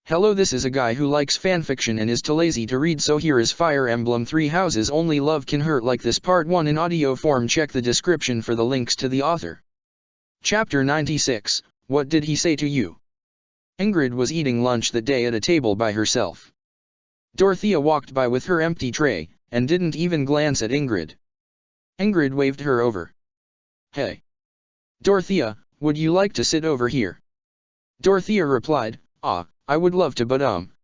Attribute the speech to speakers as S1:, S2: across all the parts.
S1: Hello, this is a guy who likes fanfiction and is too lazy to read, so here is Fire Emblem 3 Houses Only Love Can Hurt Like This Part 1 in audio form. Check the description for the links to the author. Chapter 96, What Did He Say to You? Ingrid was eating lunch that day at a table by herself. Dorothea walked by with her empty tray, and didn't even glance at Ingrid. Ingrid waved her over. Hey. Dorothea, would you like to sit over here? Dorothea replied, I would love to, but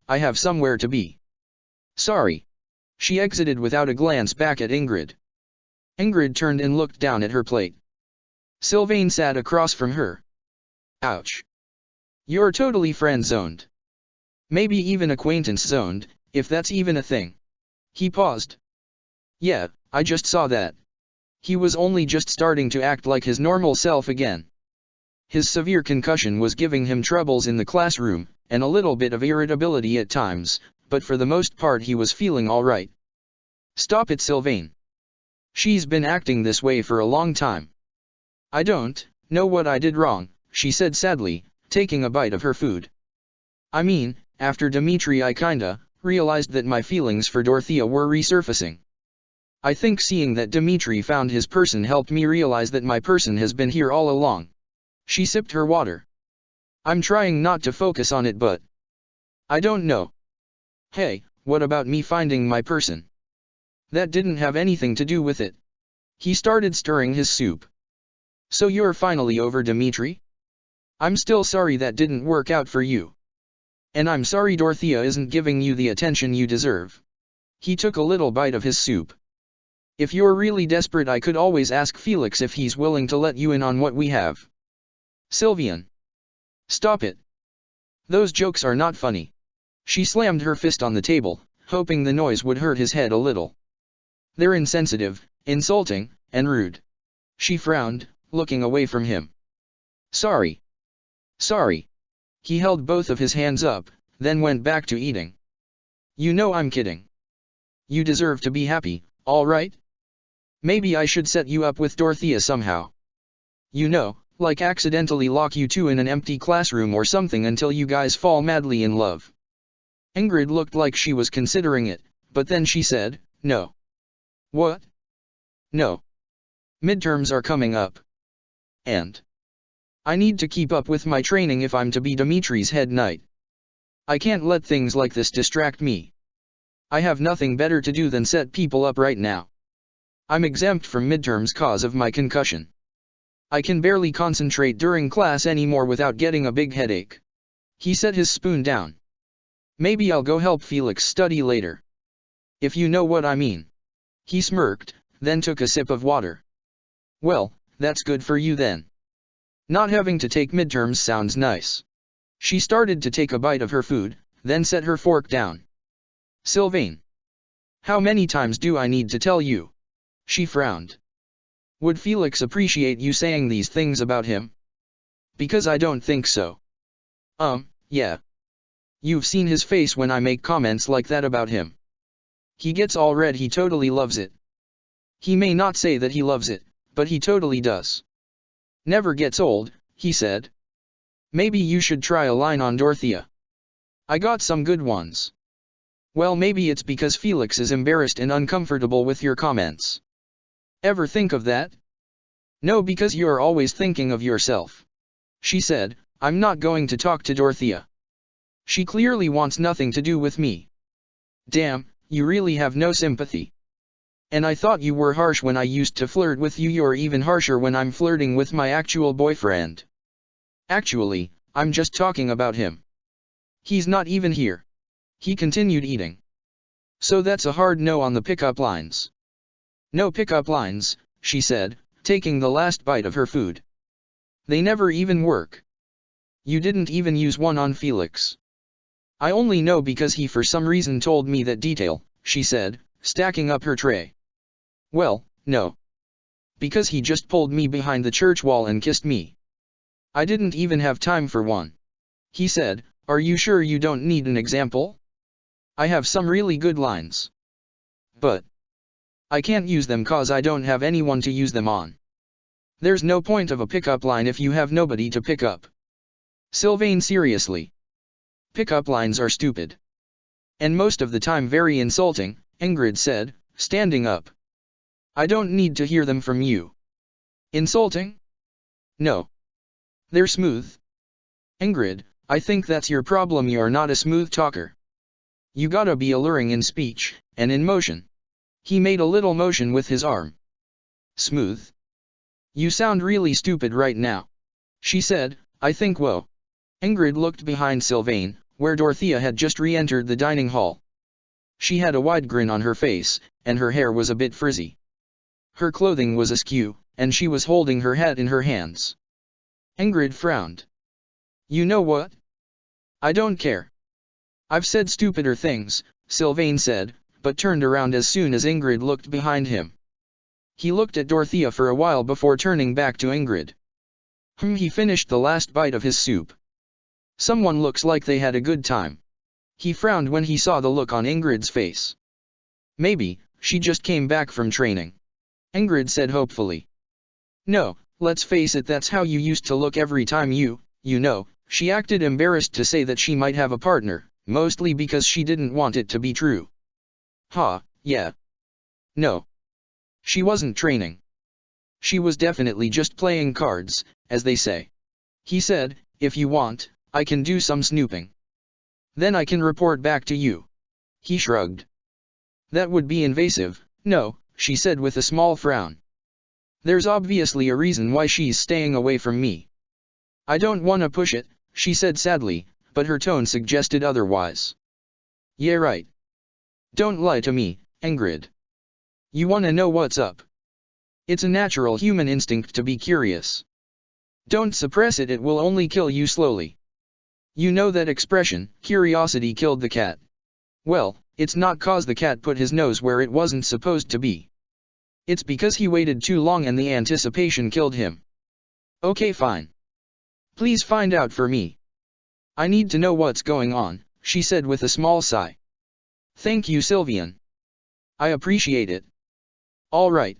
S1: I have somewhere to be. Sorry. She exited without a glance back at Ingrid. Ingrid turned and looked down at her plate. Sylvain sat across from her. Ouch. You're totally friend-zoned. Maybe even acquaintance-zoned, if that's even a thing. He paused. Yeah, I just saw that. He was only just starting to act like his normal self again. His severe concussion was giving him troubles in the classroom, and a little bit of irritability at times, but for the most part he was feeling alright. Stop it, Sylvain. She's been acting this way for a long time. I don't know what I did wrong, she said sadly, taking a bite of her food. I mean, after Dimitri I kinda realized that my feelings for Dorothea were resurfacing. I think seeing that Dimitri found his person helped me realize that my person has been here all along. She sipped her water. I'm trying not to focus on it, but I don't know. Hey, what about me finding my person? That didn't have anything to do with it. He started stirring his soup. So you're finally over Dimitri? I'm still sorry that didn't work out for you. And I'm sorry Dorothea isn't giving you the attention you deserve. He took a little bite of his soup. If you're really desperate, I could always ask Felix if he's willing to let you in on what we have. Sylvain. Stop it. Those jokes are not funny. She slammed her fist on the table, hoping the noise would hurt his head a little. They're insensitive, insulting, and rude. She frowned, looking away from him. Sorry. Sorry. He held both of his hands up, then went back to eating. You know I'm kidding. You deserve to be happy, all right? Maybe I should set you up with Dorothea somehow. You know, like accidentally lock you two in an empty classroom or something until you guys fall madly in love. Ingrid looked like she was considering it, but then she said, no. What? No. Midterms are coming up. And I need to keep up with my training if I'm to be Dimitri's head knight. I can't let things like this distract me. I have nothing better to do than set people up right now. I'm exempt from midterms cause of my concussion. I can barely concentrate during class anymore without getting a big headache. He set his spoon down. Maybe I'll go help Felix study later. If you know what I mean. He smirked, then took a sip of water. Well, that's good for you then. Not having to take midterms sounds nice. She started to take a bite of her food, then set her fork down. Sylvain. How many times do I need to tell you? She frowned. Would Felix appreciate you saying these things about him? Because I don't think so. Yeah. You've seen his face when I make comments like that about him. He gets all red. He totally loves it. He may not say that he loves it, but he totally does. Never gets old, he said. Maybe you should try a line on Dorothea. I got some good ones. Well, maybe it's because Felix is embarrassed and uncomfortable with your comments. Ever think of that? No, because you're always thinking of yourself. She said, I'm not going to talk to Dorothea. She clearly wants nothing to do with me. Damn, you really have no sympathy. And I thought you were harsh when I used to flirt with you. You're even harsher when I'm flirting with my actual boyfriend. Actually, I'm just talking about him. He's not even here. He continued eating. So that's a hard no on the pickup lines. No pickup lines, she said, taking the last bite of her food. They never even work. You didn't even use one on Felix. I only know because he for some reason told me that detail, she said, stacking up her tray. Well, no. Because he just pulled me behind the church wall and kissed me. I didn't even have time for one. He said, are you sure you don't need an example? I have some really good lines. But I can't use them cause I don't have anyone to use them on. There's no point of a pickup line if you have nobody to pick up. Sylvain seriously. Pickup lines are stupid. And most of the time very insulting, Ingrid said, standing up. I don't need to hear them from you. Insulting? No. They're smooth. Ingrid, I think that's your problem, you're not a smooth talker. You gotta be alluring in speech, and in motion. He made a little motion with his arm. Smooth? You sound really stupid right now. She said, I think whoa. Ingrid looked behind Sylvain, where Dorothea had just re-entered the dining hall. She had a wide grin on her face, and her hair was a bit frizzy. Her clothing was askew, and she was holding her hat in her hands. Ingrid frowned. You know what? I don't care. I've said stupider things, Sylvain said, but turned around as soon as Ingrid looked behind him. He looked at Dorothea for a while before turning back to Ingrid. He finished the last bite of his soup. Someone looks like they had a good time. He frowned when he saw the look on Ingrid's face. Maybe, she just came back from training. Ingrid said hopefully. No, let's face it, that's how you used to look every time you know. She acted embarrassed to say that she might have a partner, mostly because she didn't want it to be true. Yeah. No. She wasn't training. She was definitely just playing cards, as they say. He said, if you want, I can do some snooping. Then I can report back to you. He shrugged. That would be invasive. No, she said with a small frown. There's obviously a reason why she's staying away from me. I don't want to push it, she said sadly, but her tone suggested otherwise. Yeah, right. Don't lie to me, Ingrid. You want to know what's up. It's a natural human instinct to be curious. Don't suppress it, it will only kill you slowly. You know that expression, curiosity killed the cat. Well, it's not cause the cat put his nose where it wasn't supposed to be. It's because he waited too long and the anticipation killed him. Okay, fine. Please find out for me. I need to know what's going on, she said with a small sigh. Thank you, Sylvain. I appreciate it. All right.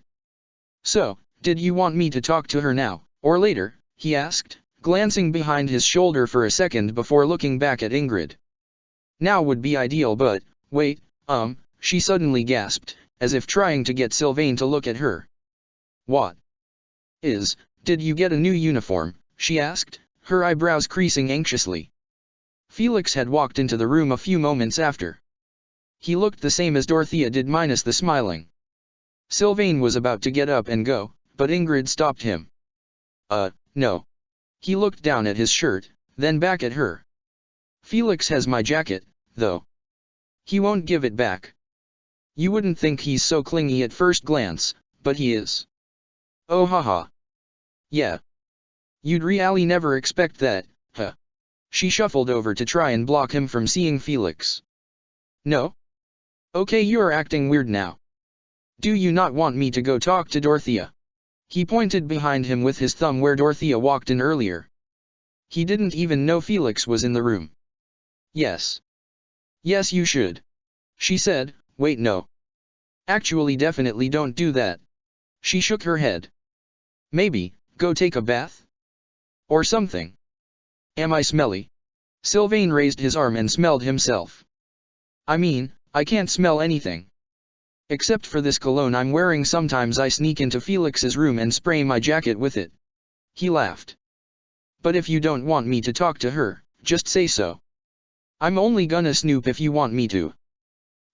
S1: So, did you want me to talk to her now, or later, he asked, glancing behind his shoulder for a second before looking back at Ingrid. Now would be ideal, but, wait, she suddenly gasped, as if trying to get Sylvain to look at her. What? Did you get a new uniform? She asked, her eyebrows creasing anxiously. Felix had walked into the room a few moments after. He looked the same as Dorothea did minus the smiling. Sylvain was about to get up and go, but Ingrid stopped him. No. He looked down at his shirt, then back at her. Felix has my jacket, though. He won't give it back. You wouldn't think he's so clingy at first glance, but he is. Oh haha. Yeah. You'd really never expect that, huh? She shuffled over to try and block him from seeing Felix. No? Okay, you're acting weird now. Do you not want me to go talk to Dorothea? He pointed behind him with his thumb where Dorothea walked in earlier. He didn't even know Felix was in the room. Yes. Yes, you should. She said, wait, no. Actually, definitely don't do that. She shook her head. Maybe, go take a bath? Or something. Am I smelly? Sylvain raised his arm and smelled himself. I mean, I can't smell anything. Except for this cologne I'm wearing. Sometimes I sneak into Felix's room and spray my jacket with it. He laughed. But if you don't want me to talk to her, just say so. I'm only gonna snoop if you want me to.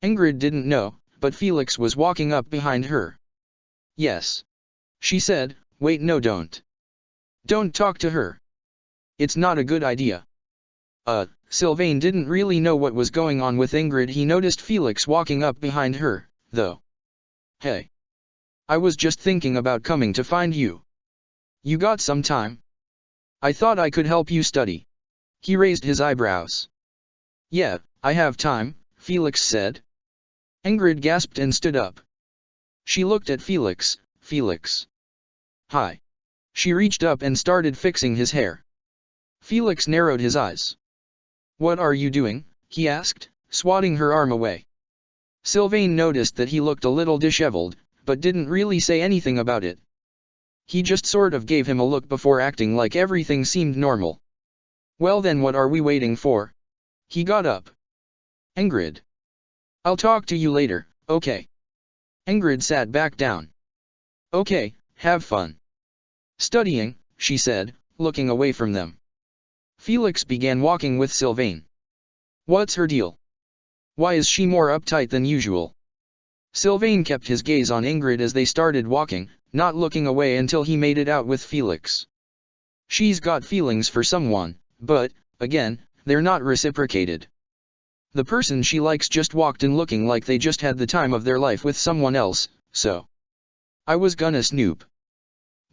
S1: Ingrid didn't know, but Felix was walking up behind her. Yes. She said, wait, no, don't. Don't talk to her. It's not a good idea. Sylvain didn't really know what was going on with Ingrid. He noticed Felix walking up behind her, though. Hey. I was just thinking about coming to find you. You got some time? I thought I could help you study. He raised his eyebrows. Yeah, I have time, Felix said. Ingrid gasped and stood up. She looked at Felix. Felix. Hi. She reached up and started fixing his hair. Felix narrowed his eyes. What are you doing? He asked, swatting her arm away. Sylvain noticed that he looked a little disheveled, but didn't really say anything about it. He just sort of gave him a look before acting like everything seemed normal. Well then, what are we waiting for? He got up. Ingrid. I'll talk to you later, okay? Ingrid sat back down. Okay, have fun. Studying, she said, looking away from them. Felix began walking with Sylvain. What's her deal? Why is she more uptight than usual? Sylvain kept his gaze on Ingrid as they started walking, not looking away until he made it out with Felix. She's got feelings for someone, but, again, they're not reciprocated. The person she likes just walked in looking like they just had the time of their life with someone else, so I was gonna snoop.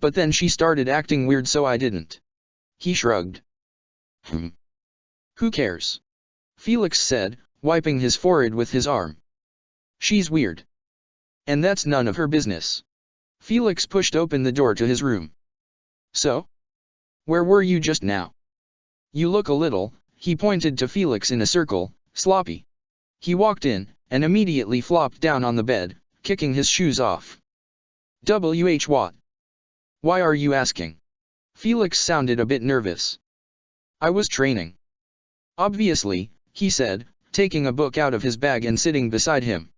S1: But then she started acting weird, so I didn't. He shrugged. Who cares? Felix said, wiping his forehead with his arm. She's weird. And that's none of her business. Felix pushed open the door to his room. So? Where were you just now? You look a little, he pointed to Felix in a circle, sloppy. He walked in, and immediately flopped down on the bed, kicking his shoes off. What? Why are you asking? Felix sounded a bit nervous. I was training. Obviously, he said, taking a book out of his bag and sitting beside him.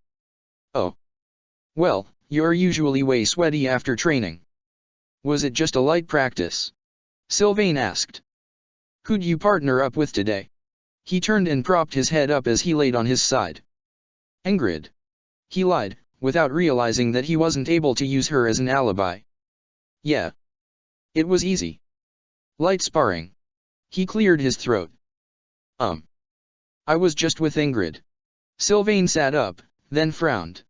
S1: Oh. Well, you're usually way sweaty after training. Was it just a light practice? Sylvain asked. Who'd you partner up with today? He turned and propped his head up as he laid on his side. Ingrid. He lied, without realizing that he wasn't able to use her as an alibi. Yeah. It was easy. Light sparring. He cleared his throat. I was just with Ingrid. Sylvain sat up, then frowned.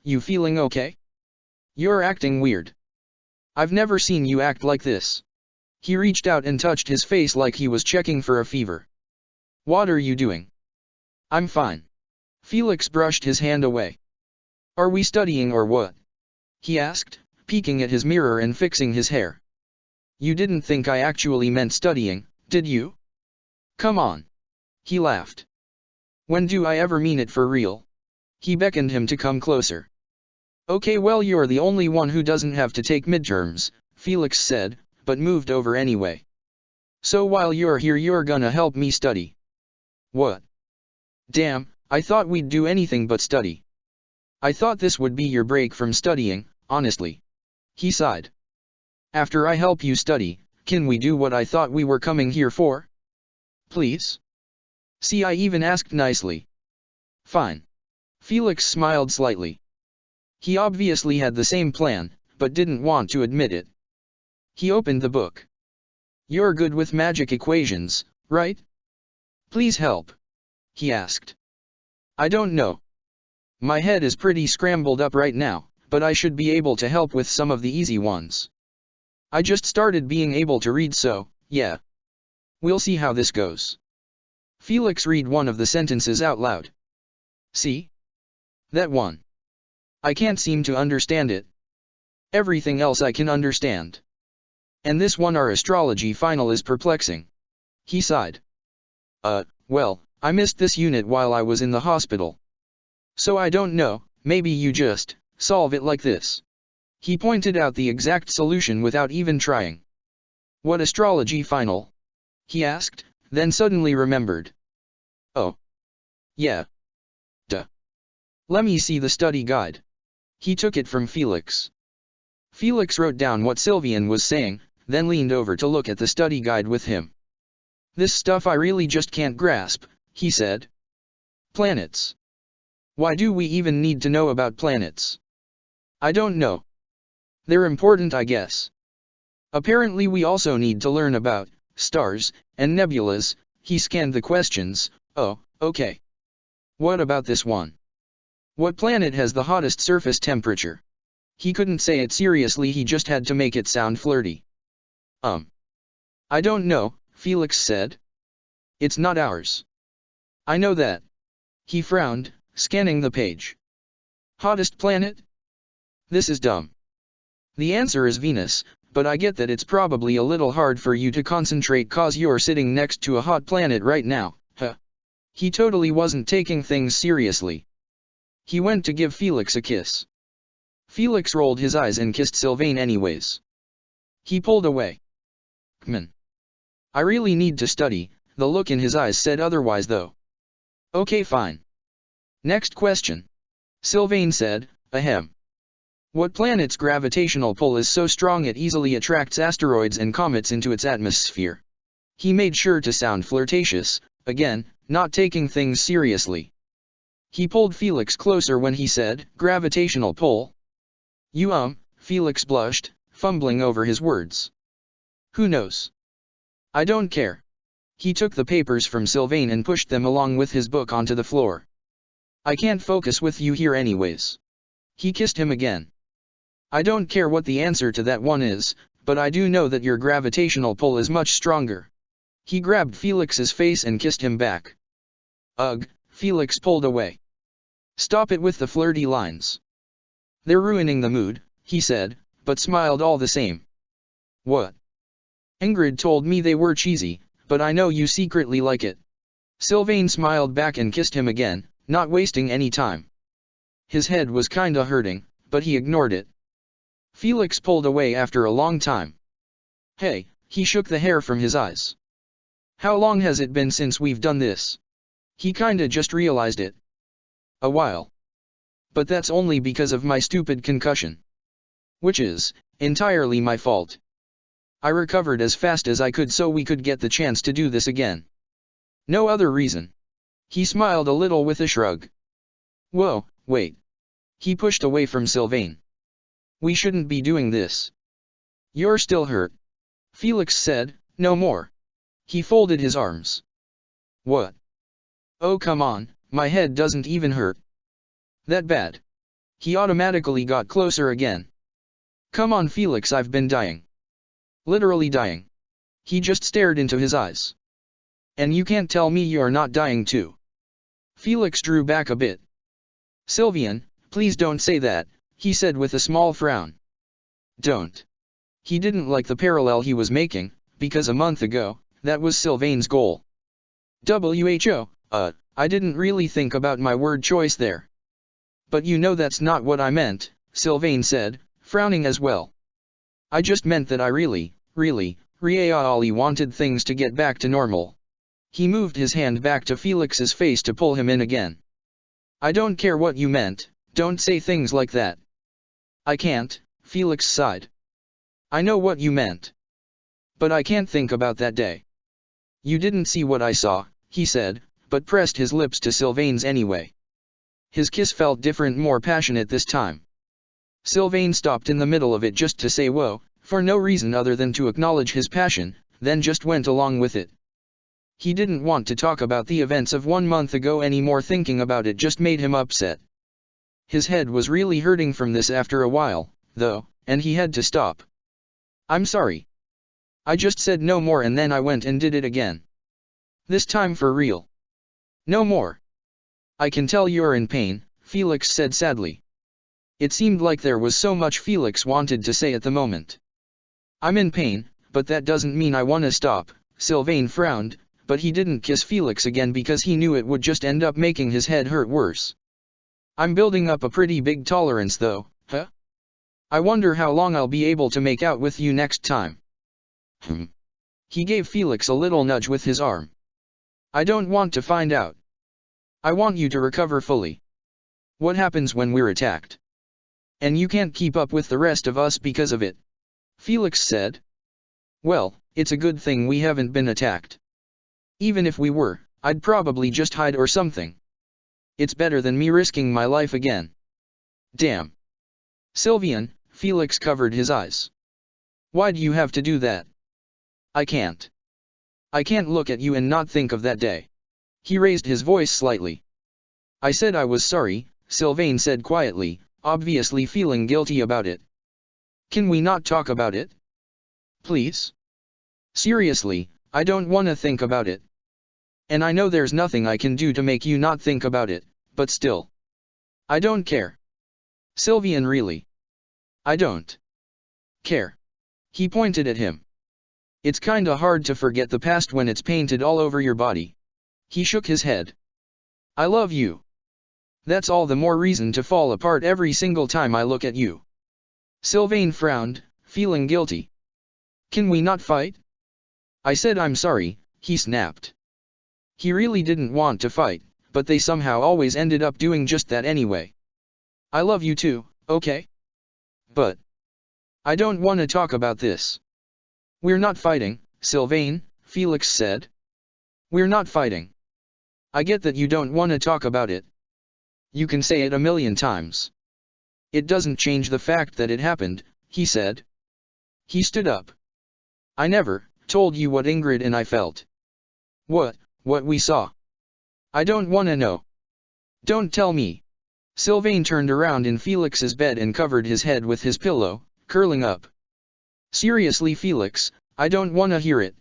S1: You feeling okay? You're acting weird. I've never seen you act like this. He reached out and touched his face like he was checking for a fever. What are you doing? I'm fine. Felix brushed his hand away. Are we studying or what? He asked, peeking at his mirror and fixing his hair. You didn't think I actually meant studying, did you? Come on. He laughed. When do I ever mean it for real? He beckoned him to come closer. Okay, well, you're the only one who doesn't have to take midterms, Felix said, but moved over anyway. So while you're here, you're gonna help me study. What? Damn, I thought we'd do anything but study. I thought this would be your break from studying, honestly. He sighed. After I help you study, can we do what I thought we were coming here for? Please? See, I even asked nicely. Fine. Felix smiled slightly. He obviously had the same plan, but didn't want to admit it. He opened the book. You're good with magic equations, right? Please help. He asked. I don't know. My head is pretty scrambled up right now, but I should be able to help with some of the easy ones. I just started being able to read, so, yeah. We'll see how this goes. Felix read one of the sentences out loud. See? That one. I can't seem to understand it. Everything else I can understand. And this one, our astrology final, is perplexing. He sighed. Well, I missed this unit while I was in the hospital. So I don't know, maybe you just solve it like this. He pointed out the exact solution without even trying. What astrology final? He asked, then suddenly remembered. Oh. Yeah. Duh. Let me see the study guide. He took it from Felix. Felix wrote down what Sylvain was saying, then leaned over to look at the study guide with him. This stuff I really just can't grasp, he said. Planets. Why do we even need to know about planets? I don't know. They're important, I guess. Apparently we also need to learn about stars and nebulas. He scanned the questions. Oh, okay. What about this one? What planet has the hottest surface temperature? He couldn't say it seriously, he just had to make it sound flirty. I don't know, Felix said. It's not ours. I know that. He frowned, scanning the page. Hottest planet? This is dumb. The answer is Venus, but I get that it's probably a little hard for you to concentrate cause you're sitting next to a hot planet right now, huh? He totally wasn't taking things seriously. He went to give Felix a kiss. Felix rolled his eyes and kissed Sylvain anyways. He pulled away. I really need to study, the look in his eyes said otherwise though. Okay, fine. Next question. Sylvain said, ahem. What planet's gravitational pull is so strong it easily attracts asteroids and comets into its atmosphere? He made sure to sound flirtatious, again, not taking things seriously. He pulled Felix closer when he said, gravitational pull? Felix blushed, fumbling over his words. Who knows? I don't care. He took the papers from Sylvain and pushed them along with his book onto the floor. I can't focus with you here anyways. He kissed him again. I don't care what the answer to that one is, but I do know that your gravitational pull is much stronger. He grabbed Felix's face and kissed him back. Ugh, Felix pulled away. Stop it with the flirty lines. They're ruining the mood, he said, but smiled all the same. What? Ingrid told me they were cheesy, but I know you secretly like it. Sylvain smiled back and kissed him again, not wasting any time. His head was kinda hurting, but he ignored it. Felix pulled away after a long time. Hey, he shook the hair from his eyes. How long has it been since we've done this? He kinda just realized it. A while. But that's only because of my stupid concussion. Which is entirely my fault. I recovered as fast as I could so we could get the chance to do this again. No other reason. He smiled a little with a shrug. Whoa, wait. He pushed away from Sylvain. We shouldn't be doing this. You're still hurt. Felix said, no more. He folded his arms. What? Oh come on, my head doesn't even hurt. That bad. He automatically got closer again. Come on Felix, I've been dying. Literally dying. He just stared into his eyes. And you can't tell me you're not dying too. Felix drew back a bit. Sylvain, please don't say that, he said with a small frown. Don't. He didn't like the parallel he was making, because a month ago, that was Sylvain's goal. I didn't really think about my word choice there. But you know that's not what I meant, Sylvain said, frowning as well. I just meant that I really wanted things to get back to normal. He moved his hand back to Felix's face to pull him in again. I don't care what you meant, don't say things like that. I can't, Felix sighed. I know what you meant. But I can't think about that day. You didn't see what I saw, he said, but pressed his lips to Sylvain's anyway. His kiss felt different, more passionate this time. Sylvain stopped in the middle of it just to say whoa, for no reason other than to acknowledge his passion, then just went along with it. He didn't want to talk about the events of 1 month ago anymore. Thinking about it just made him upset. His head was really hurting from this after a while, though, and he had to stop. I'm sorry. I just said no more and then I went and did it again. This time for real. No more. I can tell you're in pain, Felix said sadly. It seemed like there was so much Felix wanted to say at the moment. I'm in pain, but that doesn't mean I wanna stop, Sylvain frowned, but he didn't kiss Felix again because he knew it would just end up making his head hurt worse. I'm building up a pretty big tolerance though, huh? I wonder how long I'll be able to make out with you next time. He gave Felix a little nudge with his arm. I don't want to find out. I want you to recover fully. What happens when we're attacked? And you can't keep up with the rest of us because of it. Felix said. Well, it's a good thing we haven't been attacked. Even if we were, I'd probably just hide or something. It's better than me risking my life again. Damn. Sylvain, Felix covered his eyes. Why do you have to do that? I can't. I can't look at you and not think of that day. He raised his voice slightly. I said I was sorry, Sylvain said quietly, obviously feeling guilty about it. Can we not talk about it? Please? Seriously, I don't want to think about it. And I know there's nothing I can do to make you not think about it, but still. I don't care. Sylvain, really. I don't care. He pointed at him. It's kinda hard to forget the past when it's painted all over your body. He shook his head. I love you. That's all the more reason to fall apart every single time I look at you. Sylvain frowned, feeling guilty. Can we not fight? I said I'm sorry, he snapped. He really didn't want to fight, but they somehow always ended up doing just that anyway. I love you too, okay? But I don't want to talk about this. We're not fighting, Sylvain, Felix said. We're not fighting. I get that you don't want to talk about it. You can say it a million times. It doesn't change the fact that it happened, he said. He stood up. I never told you what Ingrid and I felt. What we saw? I don't want to know. Don't tell me. Sylvain turned around in Felix's bed and covered his head with his pillow, curling up. Seriously, Felix, I don't want to hear it.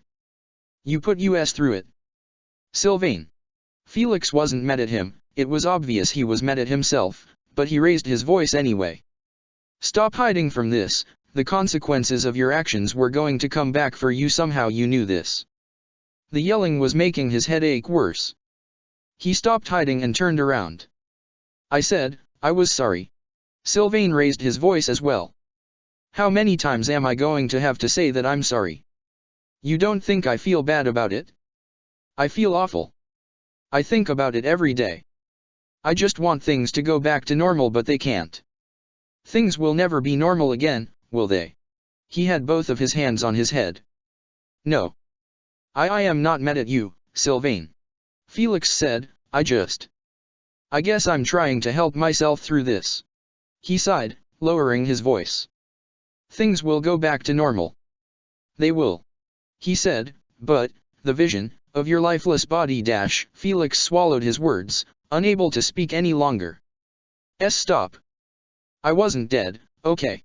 S1: You put us through it. Sylvain. Felix wasn't mad at him, it was obvious he was mad at himself, but he raised his voice anyway. Stop hiding from this, the consequences of your actions were going to come back for you, somehow you knew this. The yelling was making his head ache worse. He stopped hiding and turned around. I said, I was sorry. Sylvain raised his voice as well. How many times am I going to have to say that I'm sorry? You don't think I feel bad about it? I feel awful. I think about it every day. I just want things to go back to normal, but they can't. Things will never be normal again, will they? He had both of his hands on his head. No. I am not mad at you, Sylvain. Felix said, I guess I'm trying to help myself through this. He sighed, lowering his voice. Things will go back to normal. They will. He said, but, the vision of your lifeless body - Felix swallowed his words, unable to speak any longer. Stop. I wasn't dead, okay?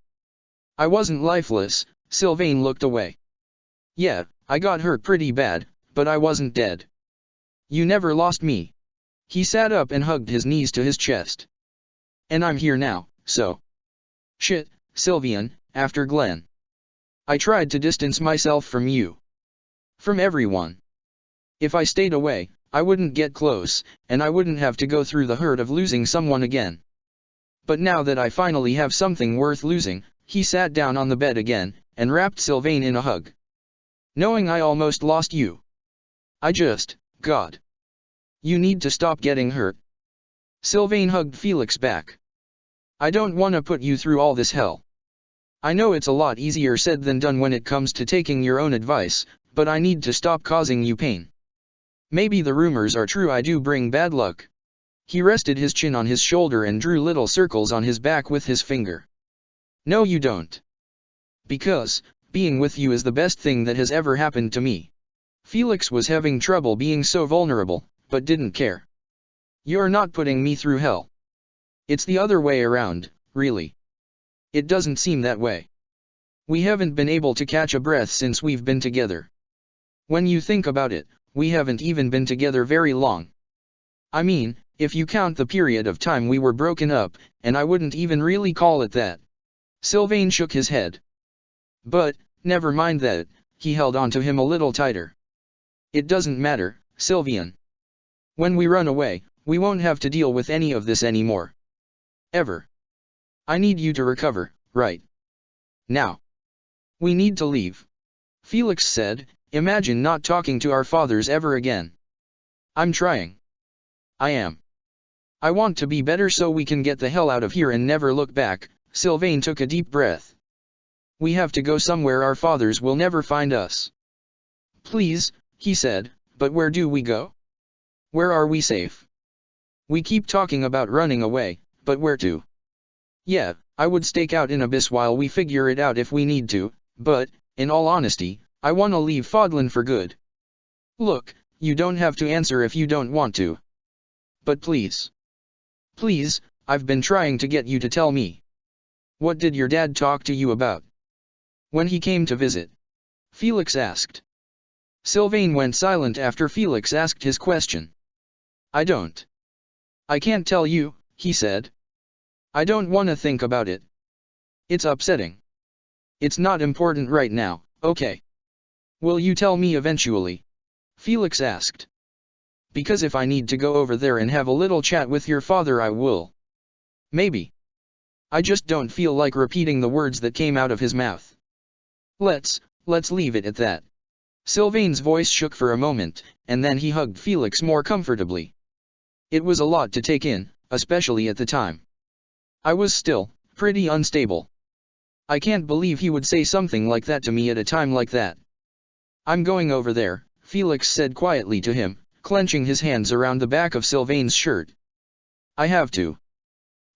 S1: I wasn't lifeless. Sylvain looked away. Yeah, I got hurt pretty bad, but I wasn't dead. You never lost me. He sat up and hugged his knees to his chest. And I'm here now, so. Shit, Sylvain, after Glenn. I tried to distance myself from you. From everyone. If I stayed away, I wouldn't get close, and I wouldn't have to go through the hurt of losing someone again. But now that I finally have something worth losing, he sat down on the bed again, and wrapped Sylvain in a hug. Knowing I almost lost you. God. You need to stop getting hurt. Sylvain hugged Felix back. I don't want to put you through all this hell. I know it's a lot easier said than done when it comes to taking your own advice, but I need to stop causing you pain. Maybe the rumors are true, I do bring bad luck. He rested his chin on his shoulder and drew little circles on his back with his finger. No, you don't. Because, being with you is the best thing that has ever happened to me. Felix was having trouble being so vulnerable, but didn't care. You're not putting me through hell. It's the other way around, really. It doesn't seem that way. We haven't been able to catch a breath since we've been together. When you think about it, we haven't even been together very long. I mean, if you count the period of time we were broken up, and I wouldn't even really call it that. Sylvain shook his head. But, never mind that, he held on to him a little tighter. It doesn't matter, Sylvain. When we run away, we won't have to deal with any of this anymore. Ever. I need you to recover, right? Now. We need to leave. Felix said, imagine not talking to our fathers ever again. I'm trying. I am. I want to be better so we can get the hell out of here and never look back. Sylvain took a deep breath. We have to go somewhere our fathers will never find us. Please, he said, but where do we go? Where are we safe? We keep talking about running away, but where to? Yeah, I would stake out in Abyss while we figure it out if we need to, but, in all honesty, I want to leave Fodlan for good. Look, you don't have to answer if you don't want to. But please. Please, I've been trying to get you to tell me. What did your dad talk to you about? When he came to visit? Felix asked. Sylvain went silent after Felix asked his question. I don't. I can't tell you, he said. I don't want to think about it. It's upsetting. It's not important right now, okay? Will you tell me eventually? Felix asked. Because if I need to go over there and have a little chat with your father I will. Maybe. I just don't feel like repeating the words that came out of his mouth. Let's leave it at that. Sylvain's voice shook for a moment, and then he hugged Felix more comfortably. It was a lot to take in, especially at the time. I was still pretty unstable. I can't believe he would say something like that to me at a time like that. I'm going over there, Felix said quietly to him, clenching his hands around the back of Sylvain's shirt. I have to.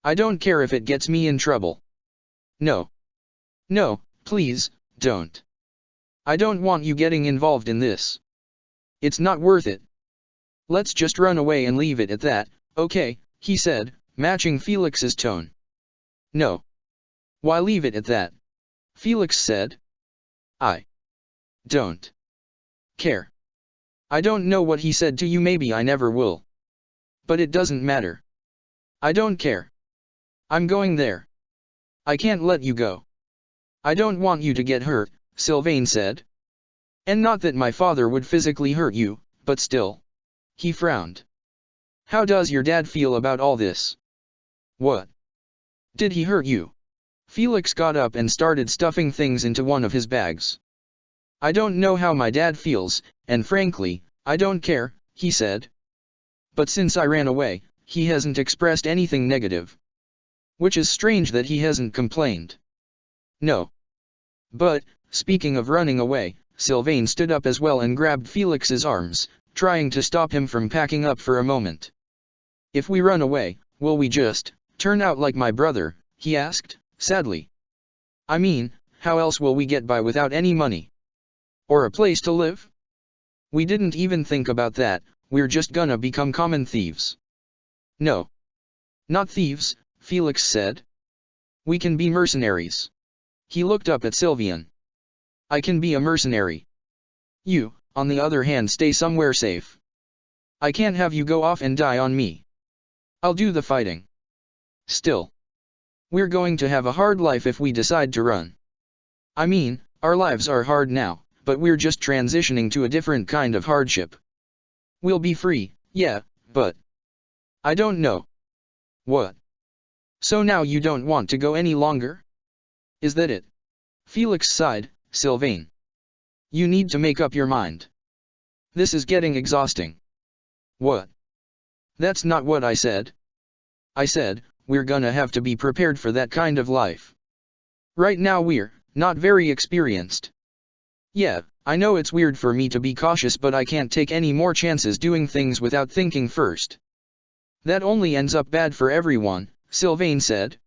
S1: I don't care if it gets me in trouble. No. No, please, don't. I don't want you getting involved in this. It's not worth it. Let's just run away and leave it at that, okay, he said, matching Felix's tone. No. Why leave it at that? Felix said. I don't care. I don't know what he said to you, maybe I never will. But it doesn't matter. I don't care. I'm going there. I can't let you go. I don't want you to get hurt, Sylvain said. And not that my father would physically hurt you, but still. He frowned. How does your dad feel about all this? What? Did he hurt you? Felix got up and started stuffing things into one of his bags. I don't know how my dad feels, and frankly, I don't care, he said. But since I ran away, he hasn't expressed anything negative. Which is strange that he hasn't complained. No. But, speaking of running away, Sylvain stood up as well and grabbed Felix's arms, trying to stop him from packing up for a moment. If we run away, will we just turn out like my brother? He asked, sadly. I mean, how else will we get by without any money? Or a place to live? We didn't even think about that, we're just gonna become common thieves. No. Not thieves, Felix said. We can be mercenaries. He looked up at Sylvain. I can be a mercenary. You, on the other hand, stay somewhere safe. I can't have you go off and die on me. I'll do the fighting. Still. We're going to have a hard life if we decide to run. I mean, our lives are hard now, but we're just transitioning to a different kind of hardship. We'll be free, yeah, but... I don't know. What? So now you don't want to go any longer? Is that it? Felix sighed. Sylvain. You need to make up your mind. This is getting exhausting. What? That's not what I said. I said, we're gonna have to be prepared for that kind of life. Right now we're not very experienced. Yeah, I know it's weird for me to be cautious, but I can't take any more chances doing things without thinking first. That only ends up bad for everyone, Sylvain said.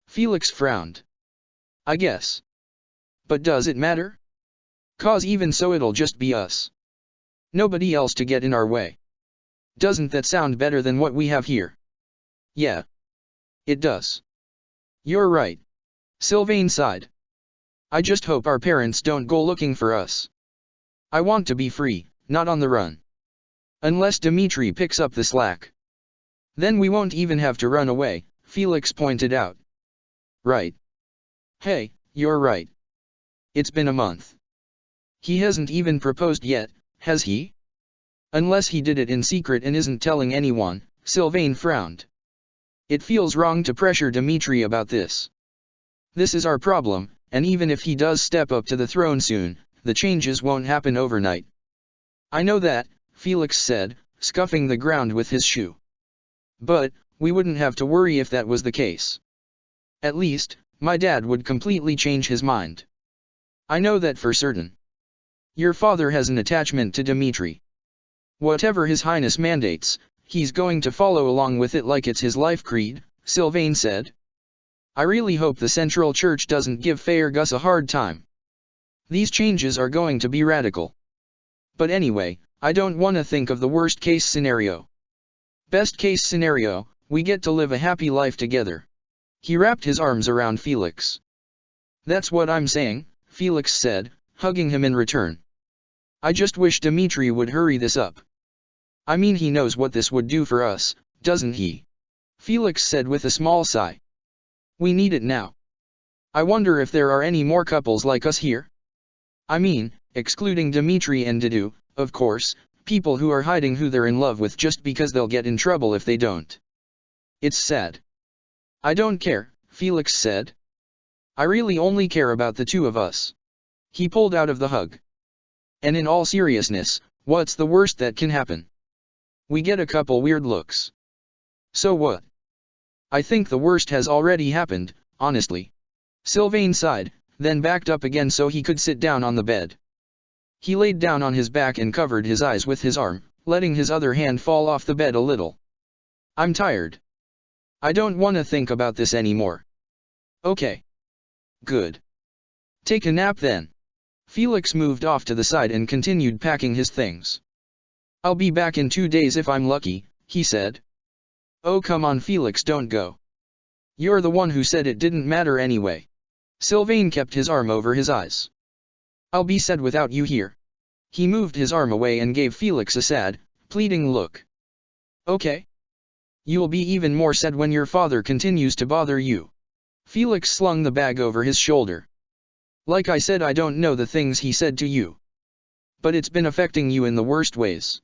S1: Felix frowned. I guess. But does it matter? 'Cause even so it'll just be us. Nobody else to get in our way. Doesn't that sound better than what we have here? Yeah. It does. You're right. Sylvain sighed. I just hope our parents don't go looking for us. I want to be free, not on the run. Unless Dimitri picks up the slack. Then we won't even have to run away, Felix pointed out. Right. Hey, you're right. It's been a month. He hasn't even proposed yet, has he? Unless he did it in secret and isn't telling anyone, Sylvain frowned. It feels wrong to pressure Dimitri about this. This is our problem, and even if he does step up to the throne soon, the changes won't happen overnight. I know that, Felix said, scuffing the ground with his shoe. But, we wouldn't have to worry if that was the case. At least, my dad would completely change his mind. I know that for certain. Your father has an attachment to Dimitri. Whatever His Highness mandates, he's going to follow along with it like it's his life creed, Sylvain said. I really hope the Central Church doesn't give Fergus a hard time. These changes are going to be radical. But anyway, I don't want to think of the worst case scenario. Best case scenario, we get to live a happy life together. He wrapped his arms around Felix. That's what I'm saying, Felix said, hugging him in return. I just wish Dimitri would hurry this up. I mean, he knows what this would do for us, doesn't he? Felix said with a small sigh. We need it now. I wonder if there are any more couples like us here? I mean, excluding Dimitri and Didu, of course, people who are hiding who they're in love with just because they'll get in trouble if they don't. It's sad. I don't care, Felix said. I really only care about the two of us. He pulled out of the hug. And in all seriousness, what's the worst that can happen? We get a couple weird looks. So what? I think the worst has already happened, honestly. Sylvain sighed, then backed up again so he could sit down on the bed. He laid down on his back and covered his eyes with his arm, letting his other hand fall off the bed a little. I'm tired. I don't want to think about this anymore. Okay. Good. Take a nap then. Felix moved off to the side and continued packing his things. I'll be back in 2 days if I'm lucky, he said. Oh come on Felix, don't go. You're the one who said it didn't matter anyway. Sylvain kept his arm over his eyes. I'll be sad without you here. He moved his arm away and gave Felix a sad, pleading look. Okay. You'll be even more sad when your father continues to bother you. Felix slung the bag over his shoulder. Like I said, I don't know the things he said to you. But it's been affecting you in the worst ways.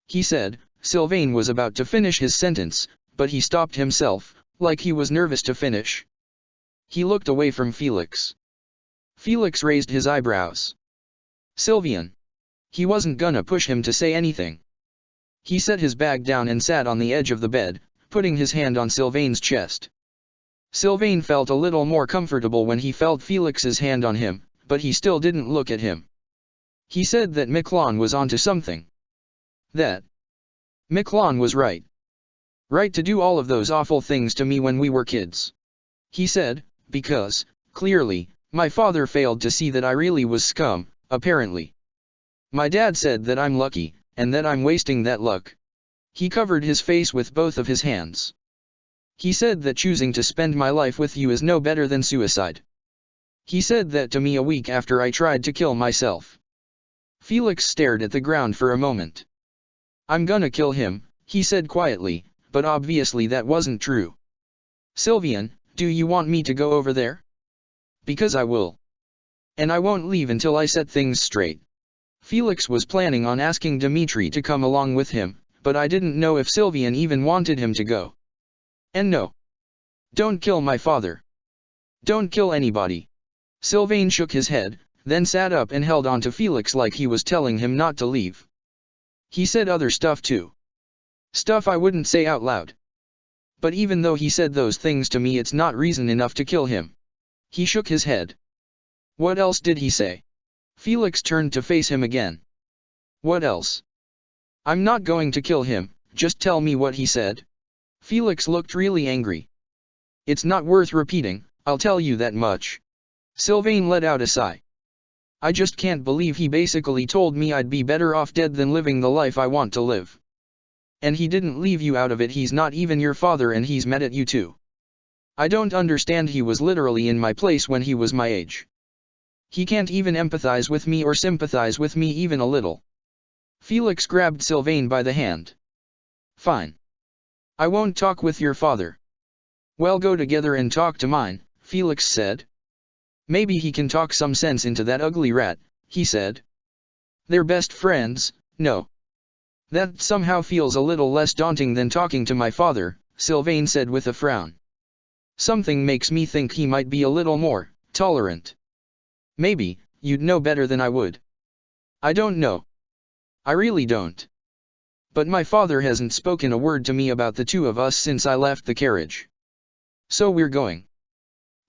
S1: He said. Sylvain was about to finish his sentence, but he stopped himself, like he was nervous to finish. He looked away from Felix. Felix raised his eyebrows. Sylvain. He wasn't gonna push him to say anything. He set his bag down and sat on the edge of the bed, putting his hand on Sylvain's chest. Sylvain felt a little more comfortable when he felt Felix's hand on him, but he still didn't look at him. He said that Miquelon was onto something. That Miquelon was right. Right to do all of those awful things to me when we were kids. He said, because, clearly, my father failed to see that I really was scum, apparently. My dad said that I'm lucky, and that I'm wasting that luck. He covered his face with both of his hands. He said that choosing to spend my life with you is no better than suicide. He said that to me a week after I tried to kill myself. Felix stared at the ground for a moment. I'm gonna kill him, he said quietly, but obviously that wasn't true. Sylvain, do you want me to go over there? Because I will. And I won't leave until I set things straight. Felix was planning on asking Dimitri to come along with him, but I didn't know if Sylvain even wanted him to go. And no. Don't kill my father. Don't kill anybody. Sylvain shook his head, then sat up and held on to Felix like he was telling him not to leave. He said other stuff too. Stuff I wouldn't say out loud. But even though he said those things to me, it's not reason enough to kill him. He shook his head. What else did he say? Felix turned to face him again. What else? I'm not going to kill him, just tell me what he said. Felix looked really angry. It's not worth repeating, I'll tell you that much. Sylvain let out a sigh. I just can't believe he basically told me I'd be better off dead than living the life I want to live. And he didn't leave you out of it. He's not even your father and he's mad at you too. I don't understand. He was literally in my place when he was my age. He can't even empathize with me or sympathize with me even a little. Felix grabbed Sylvain by the hand. Fine. I won't talk with your father. Well, go together and talk to mine, Felix said. Maybe he can talk some sense into that ugly rat, he said. They're best friends, no. That somehow feels a little less daunting than talking to my father, Sylvain said with a frown. Something makes me think he might be a little more tolerant. Maybe, you'd know better than I would. I don't know. I really don't. But my father hasn't spoken a word to me about the two of us since I left the carriage. So we're going.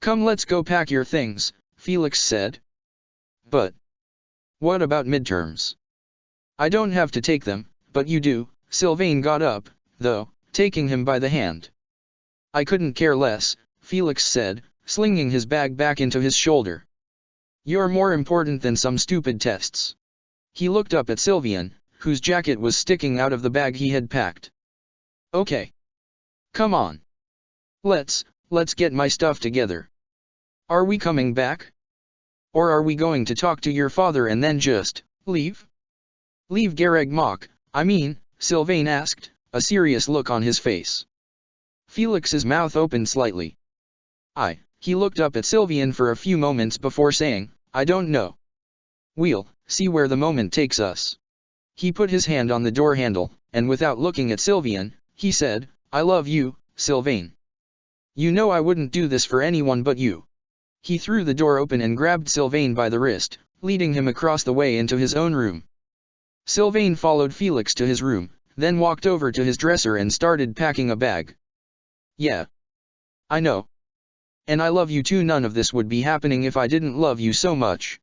S1: Come, let's go pack your things, Felix said. But what about midterms? I don't have to take them, but you do. Sylvain got up, though, taking him by the hand. I couldn't care less, Felix said, slinging his bag back into his shoulder. You're more important than some stupid tests. He looked up at Sylvain, whose jacket was sticking out of the bag he had packed. Okay. Come on. Let's get my stuff together. Are we coming back? Or are we going to talk to your father and then just leave? Leave Gareg Mach, I mean, Sylvain asked, a serious look on his face. Felix's mouth opened slightly. He looked up at Sylvain for a few moments before saying, I don't know. We'll see where the moment takes us. He put his hand on the door handle, and without looking at Sylvain, he said, I love you, Sylvain. You know I wouldn't do this for anyone but you. He threw the door open and grabbed Sylvain by the wrist, leading him across the way into his own room. Sylvain followed Felix to his room, then walked over to his dresser and started packing a bag. Yeah. I know. And I love you too. None of this would be happening if I didn't love you so much.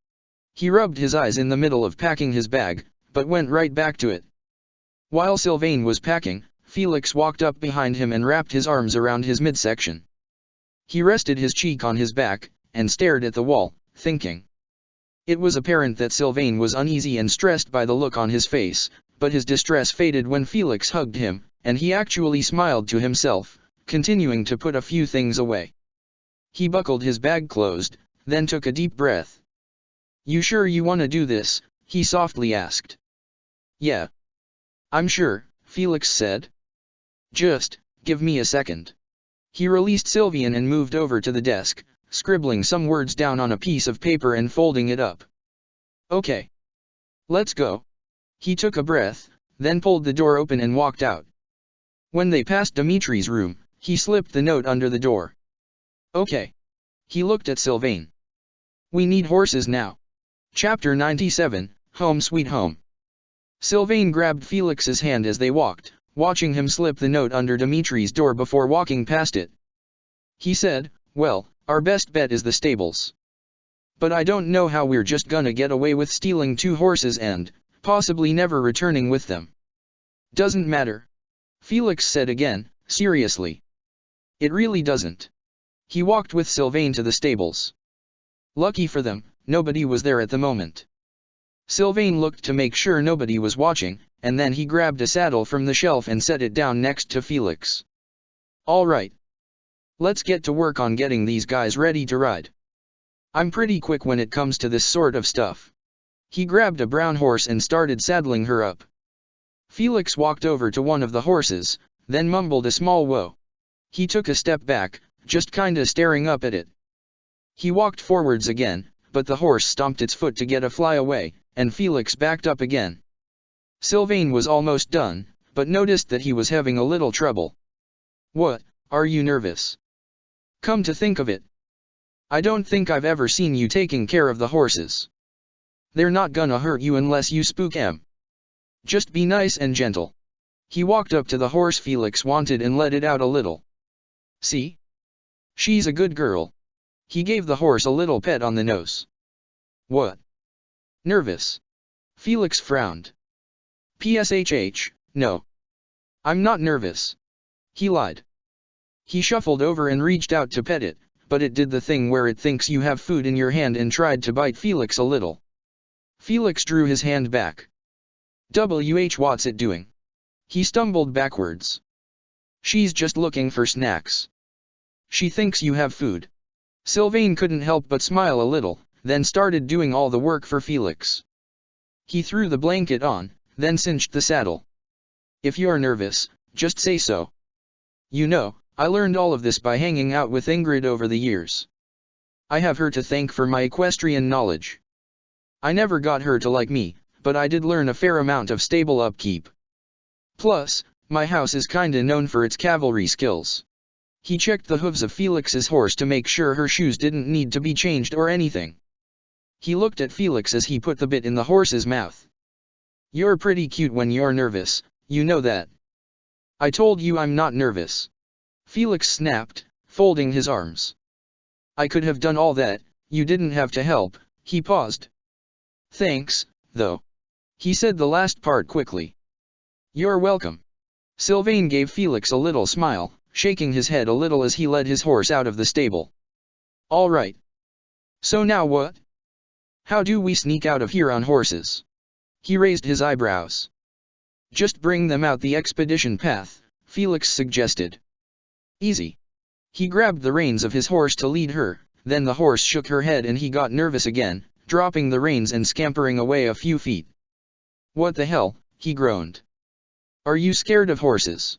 S1: He rubbed his eyes in the middle of packing his bag, but went right back to it. While Sylvain was packing, Felix walked up behind him and wrapped his arms around his midsection. He rested his cheek on his back, and stared at the wall, thinking. It was apparent that Sylvain was uneasy and stressed by the look on his face, but his distress faded when Felix hugged him, and he actually smiled to himself, continuing to put a few things away. He buckled his bag closed, then took a deep breath. You sure you want to do this? He softly asked. Yeah. I'm sure, Felix said. Just, give me a second. He released Sylvain and moved over to the desk, scribbling some words down on a piece of paper and folding it up. Okay. Let's go. He took a breath, then pulled the door open and walked out. When they passed Dimitri's room, he slipped the note under the door. Okay. He looked at Sylvain. We need horses now. Chapter 97, Home Sweet Home. Sylvain grabbed Felix's hand as they walked, watching him slip the note under Dimitri's door before walking past it. He said, well, our best bet is the stables. But I don't know how we're just gonna get away with stealing 2 horses and, possibly never returning with them. Doesn't matter. Felix said again, seriously. It really doesn't. He walked with Sylvain to the stables. Lucky for them, nobody was there at the moment. Sylvain looked to make sure nobody was watching, and then he grabbed a saddle from the shelf and set it down next to Felix. All right. Let's get to work on getting these guys ready to ride. I'm pretty quick when it comes to this sort of stuff. He grabbed a brown horse and started saddling her up. Felix walked over to one of the horses, then mumbled a small whoa. He took a step back, just kinda staring up at it. He walked forwards again, but the horse stomped its foot to get a fly away, and Felix backed up again. Sylvain was almost done, but noticed that he was having a little trouble. What, are you nervous? Come to think of it. I don't think I've ever seen you taking care of the horses. They're not gonna hurt you unless you spook 'em. Just be nice and gentle. He walked up to the horse Felix wanted and let it out a little. See? She's a good girl. He gave the horse a little pet on the nose. What? Nervous? Felix frowned. PSHH, no. I'm not nervous. He lied. He shuffled over and reached out to pet it, but it did the thing where it thinks you have food in your hand and tried to bite Felix a little. Felix drew his hand back. What's it doing? He stumbled backwards. She's just looking for snacks. She thinks you have food. Sylvain couldn't help but smile a little, then started doing all the work for Felix. He threw the blanket on, then cinched the saddle. If you're nervous, just say so. You know, I learned all of this by hanging out with Ingrid over the years. I have her to thank for my equestrian knowledge. I never got her to like me, but I did learn a fair amount of stable upkeep. Plus, my house is kinda known for its cavalry skills. He checked the hooves of Felix's horse to make sure her shoes didn't need to be changed or anything. He looked at Felix as he put the bit in the horse's mouth. You're pretty cute when you're nervous, you know that. I told you I'm not nervous. Felix snapped, folding his arms. I could have done all that, you didn't have to help. He paused. Thanks, though. He said the last part quickly. You're welcome. Sylvain gave Felix a little smile, shaking his head a little as he led his horse out of the stable. All right. So now what? How do we sneak out of here on horses? He raised his eyebrows. Just bring them out the expedition path, Felix suggested. Easy. He grabbed the reins of his horse to lead her, then the horse shook her head and he got nervous again, dropping the reins and scampering away a few feet. What the hell, he groaned. Are you scared of horses?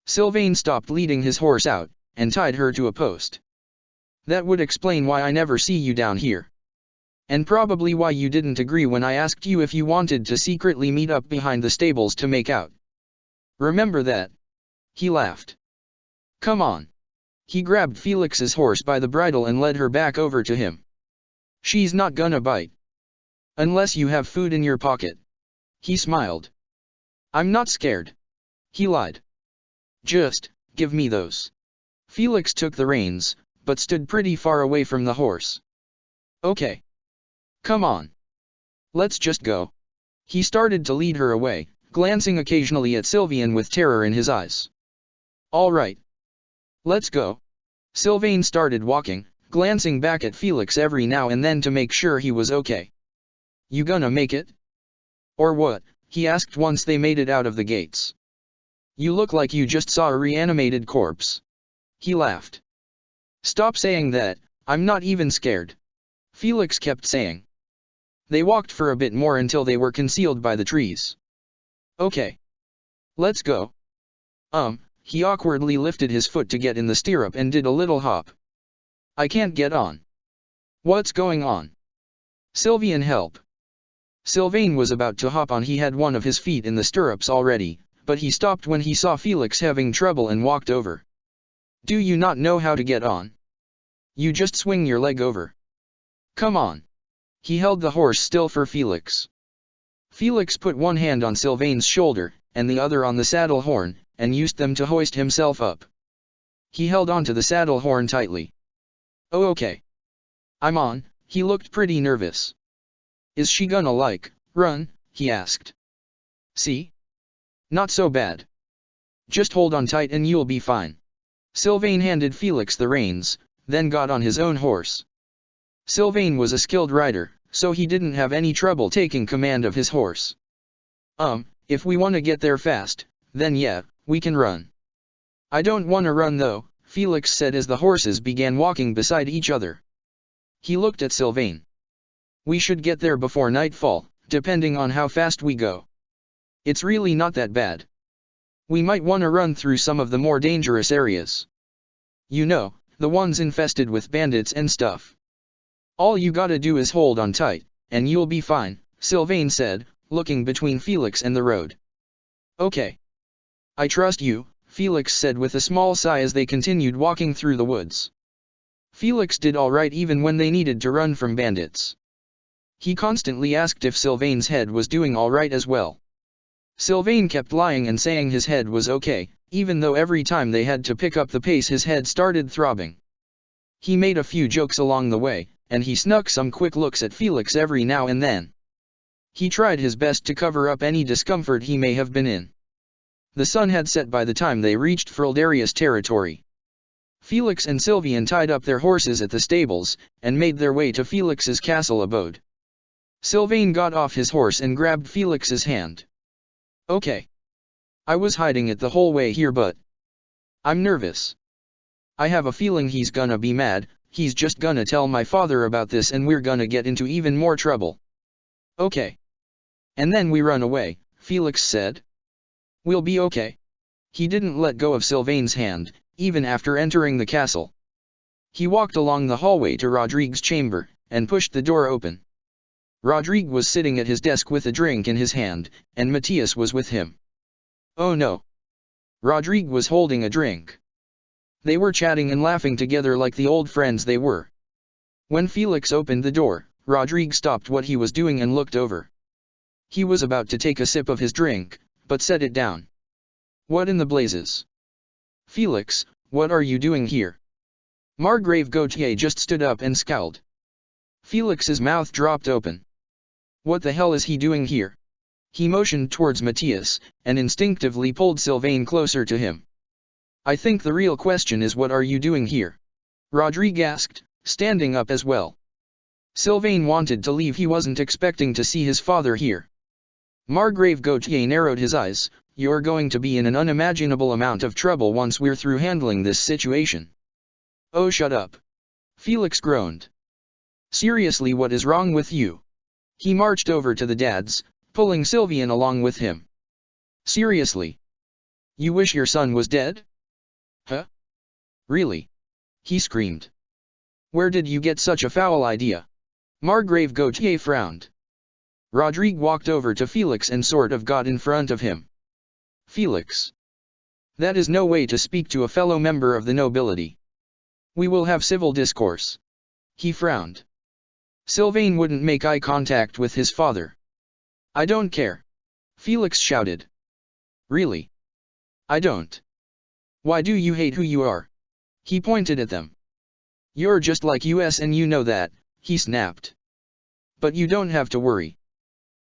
S1: Sylvain stopped leading his horse out, and tied her to a post. That would explain why I never see you down here. And probably why you didn't agree when I asked you if you wanted to secretly meet up behind the stables to make out. Remember that? He laughed. Come on. He grabbed Felix's horse by the bridle and led her back over to him. She's not gonna bite. Unless you have food in your pocket. He smiled. I'm not scared. He lied. Just, give me those. Felix took the reins, but stood pretty far away from the horse. Okay. Come on. Let's just go. He started to lead her away, glancing occasionally at Sylvain with terror in his eyes. All right. Let's go. Sylvain started walking, glancing back at Felix every now and then to make sure he was okay. You gonna make it? Or what? He asked once they made it out of the gates. You look like you just saw a reanimated corpse. He laughed. Stop saying that, I'm not even scared. Felix kept saying. They walked for a bit more until they were concealed by the trees. Okay. Let's go. He awkwardly lifted his foot to get in the stirrup and did a little hop. I can't get on. What's going on? Sylvain, help. Sylvain was about to hop on. He had one of his feet in the stirrups already, but he stopped when he saw Felix having trouble and walked over. Do you not know how to get on? You just swing your leg over. Come on. He held the horse still for Felix. Felix put one hand on Sylvain's shoulder, and the other on the saddle horn, and used them to hoist himself up. He held onto the saddle horn tightly. Oh, okay. I'm on. He looked pretty nervous. Is she gonna run? He asked. See? Not so bad. Just hold on tight and you'll be fine. Sylvain handed Felix the reins, then got on his own horse. Sylvain was a skilled rider, so he didn't have any trouble taking command of his horse. If we want to get there fast, then yeah, we can run. I don't want to run though, Felix said as the horses began walking beside each other. He looked at Sylvain. We should get there before nightfall, depending on how fast we go. It's really not that bad. We might want to run through some of the more dangerous areas. You know, the ones infested with bandits and stuff. All you gotta do is hold on tight, and you'll be fine, Sylvain said, looking between Felix and the road. Okay. I trust you, Felix said with a small sigh as they continued walking through the woods. Felix did all right even when they needed to run from bandits. He constantly asked if Sylvain's head was doing all right as well. Sylvain kept lying and saying his head was okay, even though every time they had to pick up the pace his head started throbbing. He made a few jokes along the way, and he snuck some quick looks at Felix every now and then. He tried his best to cover up any discomfort he may have been in. The sun had set by the time they reached Frildarius territory. Felix and Sylvain tied up their horses at the stables, and made their way to Felix's castle abode. Sylvain got off his horse and grabbed Felix's hand. Okay. I was hiding it the whole way here but I'm nervous. I have a feeling he's gonna be mad. He's just gonna tell my father about this and we're gonna get into even more trouble. Okay. And then we run away, Felix said. We'll be okay. He didn't let go of Sylvain's hand, even after entering the castle. He walked along the hallway to Rodrigue's chamber, and pushed the door open. Rodrigue was sitting at his desk with a drink in his hand, and Matthias was with him. Oh no. Rodrigue was holding a drink. They were chatting and laughing together like the old friends they were. When Felix opened the door, Rodrigue stopped what he was doing and looked over. He was about to take a sip of his drink, but set it down. What in the blazes? Felix, what are you doing here? Margrave Gautier just stood up and scowled. Felix's mouth dropped open. What the hell is he doing here? He motioned towards Matthias, and instinctively pulled Sylvain closer to him. I think the real question is what are you doing here? Rodrigue asked, standing up as well. Sylvain wanted to leave. He wasn't expecting to see his father here. Margrave Gautier narrowed his eyes. You're going to be in an unimaginable amount of trouble once we're through handling this situation. Oh, shut up. Felix groaned. Seriously, what is wrong with you? He marched over to the dads, pulling Sylvain along with him. Seriously? You wish your son was dead? Huh? Really? He screamed. Where did you get such a foul idea? Margrave Gautier frowned. Rodrigue walked over to Felix and sort of got in front of him. Felix. That is no way to speak to a fellow member of the nobility. We will have civil discourse. He frowned. Sylvain wouldn't make eye contact with his father. I don't care. Felix shouted. Really? I don't. Why do you hate who you are? He pointed at them. You're just like us and you know that, he snapped. But you don't have to worry.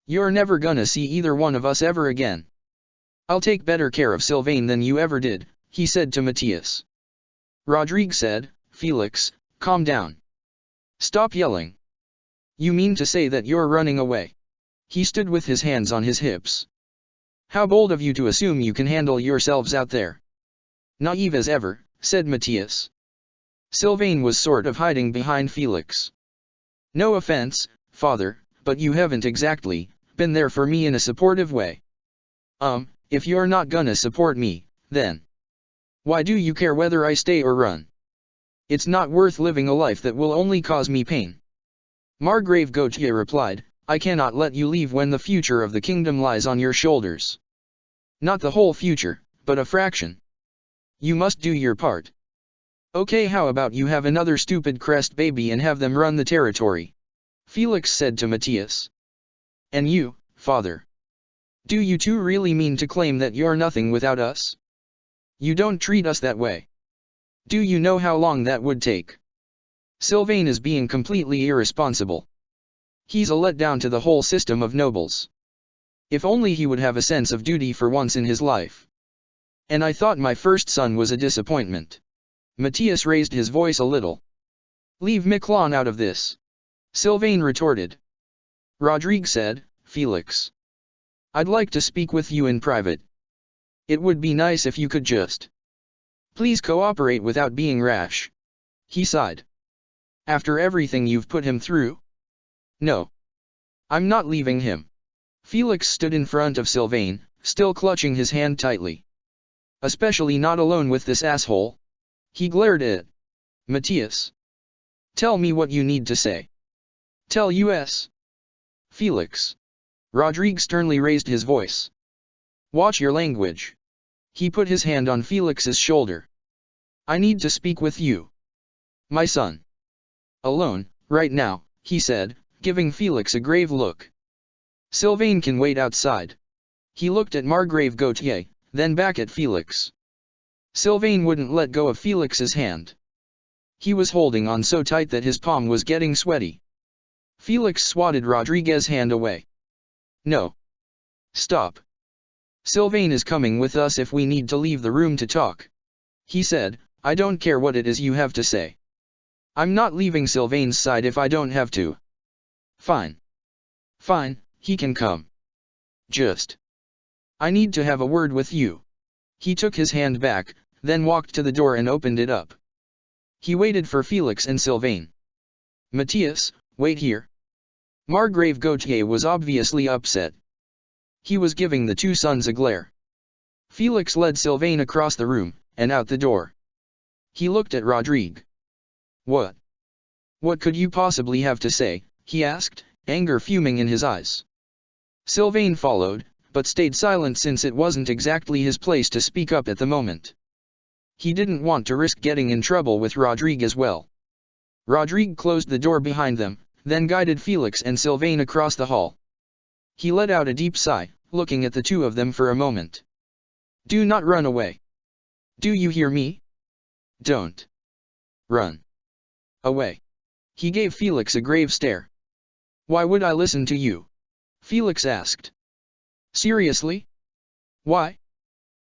S1: You're never gonna see either one of us ever again. I'll take better care of Sylvain than you ever did, he said to Matthias. Rodrigue said, Felix, calm down. Stop yelling. You mean to say that you're running away? He stood with his hands on his hips. How bold of you to assume you can handle yourselves out there. Naive as ever, said Matthias. Sylvain was sort of hiding behind Felix. No offense, father, but you haven't exactly been there for me in a supportive way. If you're not gonna support me, then why do you care whether I stay or run? It's not worth living a life that will only cause me pain. Margrave Gautier replied, I cannot let you leave when the future of the kingdom lies on your shoulders. Not the whole future, but a fraction. You must do your part. Okay, how about you have another stupid crest baby and have them run the territory? Felix said to Matthias. And you, father? Do you two really mean to claim that you're nothing without us? You don't treat us that way. Do you know how long that would take? Sylvain is being completely irresponsible. He's a letdown to the whole system of nobles. If only he would have a sense of duty for once in his life. And I thought my first son was a disappointment. Matthias raised his voice a little. Leave Miquelon out of this. Sylvain retorted. Rodrigue said, Felix. I'd like to speak with you in private. It would be nice if you could just please cooperate without being rash. He sighed. After everything you've put him through? No. I'm not leaving him. Felix stood in front of Sylvain, still clutching his hand tightly. Especially not alone with this asshole. He glared at Matthias. Tell me what you need to say. Tell us. Felix. Rodrigue sternly raised his voice. Watch your language. He put his hand on Felix's shoulder. I need to speak with you. My son. Alone, right now, he said, giving Felix a grave look. Sylvain can wait outside. He looked at Margrave Gautier, then back at Felix. Sylvain wouldn't let go of Felix's hand. He was holding on so tight that his palm was getting sweaty. Felix swatted Rodriguez's hand away. No. Stop. Sylvain is coming with us if we need to leave the room to talk. He said, I don't care what it is you have to say. I'm not leaving Sylvain's side if I don't have to. Fine. Fine, he can come. Just. I need to have a word with you. He took his hand back, then walked to the door and opened it up. He waited for Felix and Sylvain. Matthias, wait here. Margrave Gautier was obviously upset. He was giving the two sons a glare. Felix led Sylvain across the room, and out the door. He looked at Rodrigue. What? What could you possibly have to say? He asked, anger fuming in his eyes. Sylvain followed, but stayed silent since it wasn't exactly his place to speak up at the moment. He didn't want to risk getting in trouble with Rodrigue as well. Rodrigue closed the door behind them, then guided Felix and Sylvain across the hall. He let out a deep sigh, looking at the two of them for a moment. Do not run away. Do you hear me? Don't run away. He gave Felix a grave stare. Why would I listen to you? Felix asked. Seriously? Why?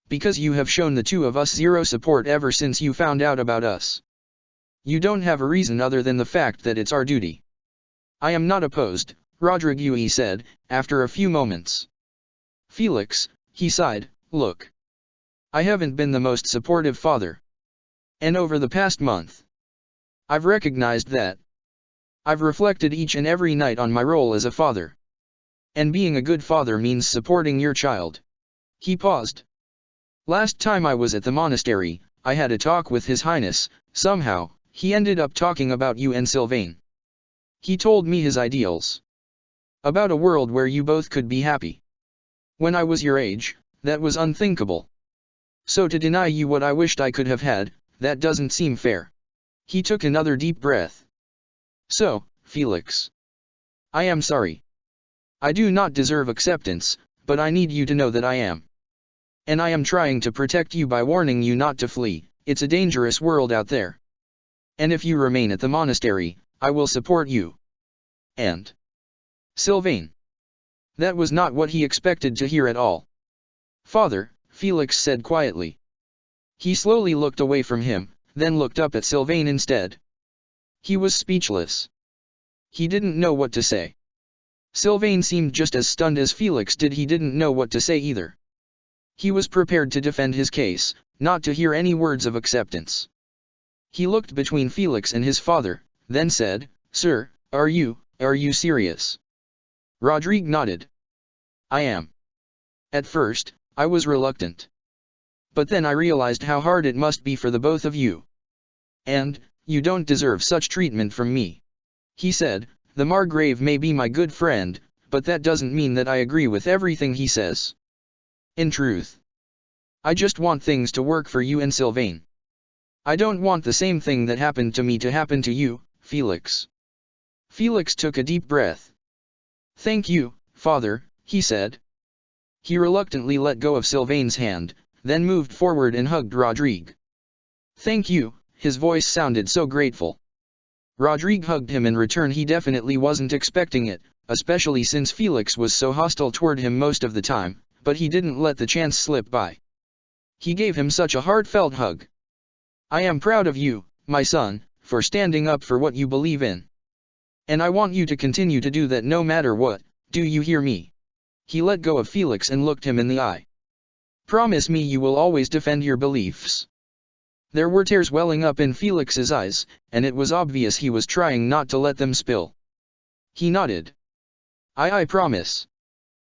S1: Because you have shown the two of us zero support ever since you found out about us. You don't have a reason other than the fact that it's our duty. I am not opposed, Rodrigue said, after a few moments. Felix, he sighed, look. I haven't been the most supportive father. And over the past month, I've recognized that. I've reflected each and every night on my role as a father. And being a good father means supporting your child. He paused. Last time I was at the monastery, I had a talk with His Highness. Somehow, he ended up talking about you and Sylvain. He told me his ideals. About a world where you both could be happy. When I was your age, that was unthinkable. So to deny you what I wished I could have had, that doesn't seem fair. He took another deep breath. So, Felix. I am sorry. I do not deserve acceptance, but I need you to know that I am. And I am trying to protect you by warning you not to flee. It's a dangerous world out there. And if you remain at the monastery, I will support you. And Sylvain. That was not what he expected to hear at all. Father, Felix said quietly. He slowly looked away from him, then looked up at Sylvain instead. He was speechless. He didn't know what to say. Sylvain seemed just as stunned as Felix did. He didn't know what to say either. He was prepared to defend his case, not to hear any words of acceptance. He looked between Felix and his father, then said, Sir, are you serious? Rodrigue nodded. I am. At first, I was reluctant. But then I realized how hard it must be for the both of you. And, you don't deserve such treatment from me. He said, the Margrave may be my good friend, but that doesn't mean that I agree with everything he says. In truth, I just want things to work for you and Sylvain. I don't want the same thing that happened to me to happen to you, Felix. Felix took a deep breath. Thank you, father, he said. He reluctantly let go of Sylvain's hand, then moved forward and hugged Rodrigue. Thank you, his voice sounded so grateful. Rodrigue hugged him in return. He definitely wasn't expecting it, especially since Felix was so hostile toward him most of the time, but he didn't let the chance slip by. He gave him such a heartfelt hug. I am proud of you, my son, for standing up for what you believe in. And I want you to continue to do that no matter what, do you hear me? He let go of Felix and looked him in the eye. Promise me you will always defend your beliefs. There were tears welling up in Felix's eyes, and it was obvious he was trying not to let them spill. He nodded. I promise.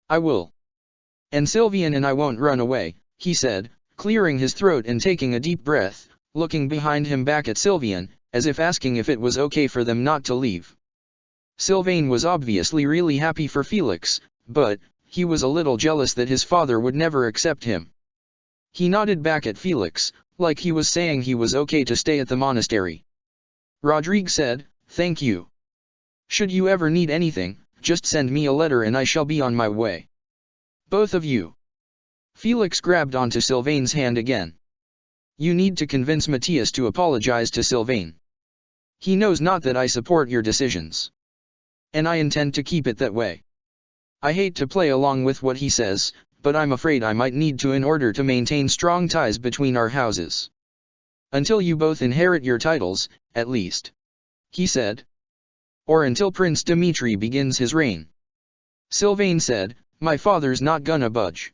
S1: I will. And Sylvain and I won't run away, he said, clearing his throat and taking a deep breath, looking behind him back at Sylvain, as if asking if it was okay for them not to leave. Sylvain was obviously really happy for Felix, but he was a little jealous that his father would never accept him. He nodded back at Felix, like he was saying he was okay to stay at the monastery. Rodrigue said, Thank you. Should you ever need anything, just send me a letter and I shall be on my way. Both of you. Felix grabbed onto Sylvain's hand again. You need to convince Matthias to apologize to Sylvain. He knows not that I support your decisions. And I intend to keep it that way. I hate to play along with what he says, but I'm afraid I might need to in order to maintain strong ties between our houses. Until you both inherit your titles, at least. He said. Or until Prince Dimitri begins his reign. Sylvain said, My father's not gonna budge.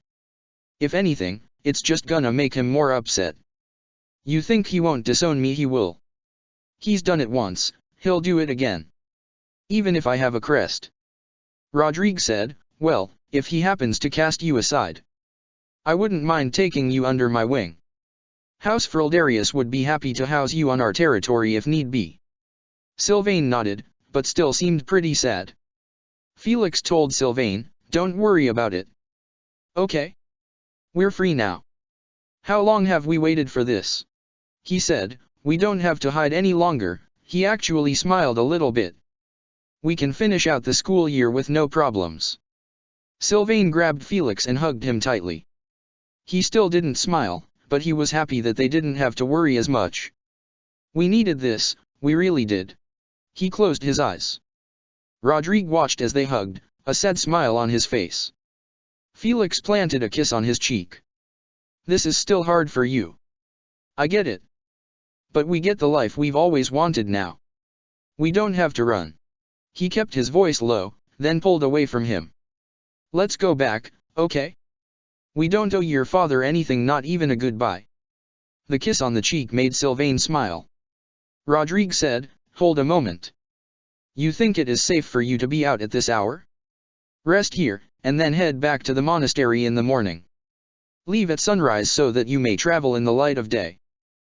S1: If anything, it's just gonna make him more upset. You think he won't disown me? He will. He's done it once, he'll do it again. Even if I have a crest. Rodrigue said, Well, if he happens to cast you aside, I wouldn't mind taking you under my wing. House Frildarius would be happy to house you on our territory if need be. Sylvain nodded, but still seemed pretty sad. Felix told Sylvain, Don't worry about it. Okay. We're free now. How long have we waited for this? He said, We don't have to hide any longer. He actually smiled a little bit. We can finish out the school year with no problems. Sylvain grabbed Felix and hugged him tightly. He still didn't smile, but he was happy that they didn't have to worry as much. We needed this, we really did. He closed his eyes. Rodrigue watched as they hugged, a sad smile on his face. Felix planted a kiss on his cheek. This is still hard for you. I get it. But we get the life we've always wanted now. We don't have to run. He kept his voice low, then pulled away from him. Let's go back, okay? We don't owe your father anything, not even a goodbye. The kiss on the cheek made Sylvain smile. Rodrigue said, Hold a moment. You think it is safe for you to be out at this hour? Rest here, and then head back to the monastery in the morning. Leave at sunrise so that you may travel in the light of day.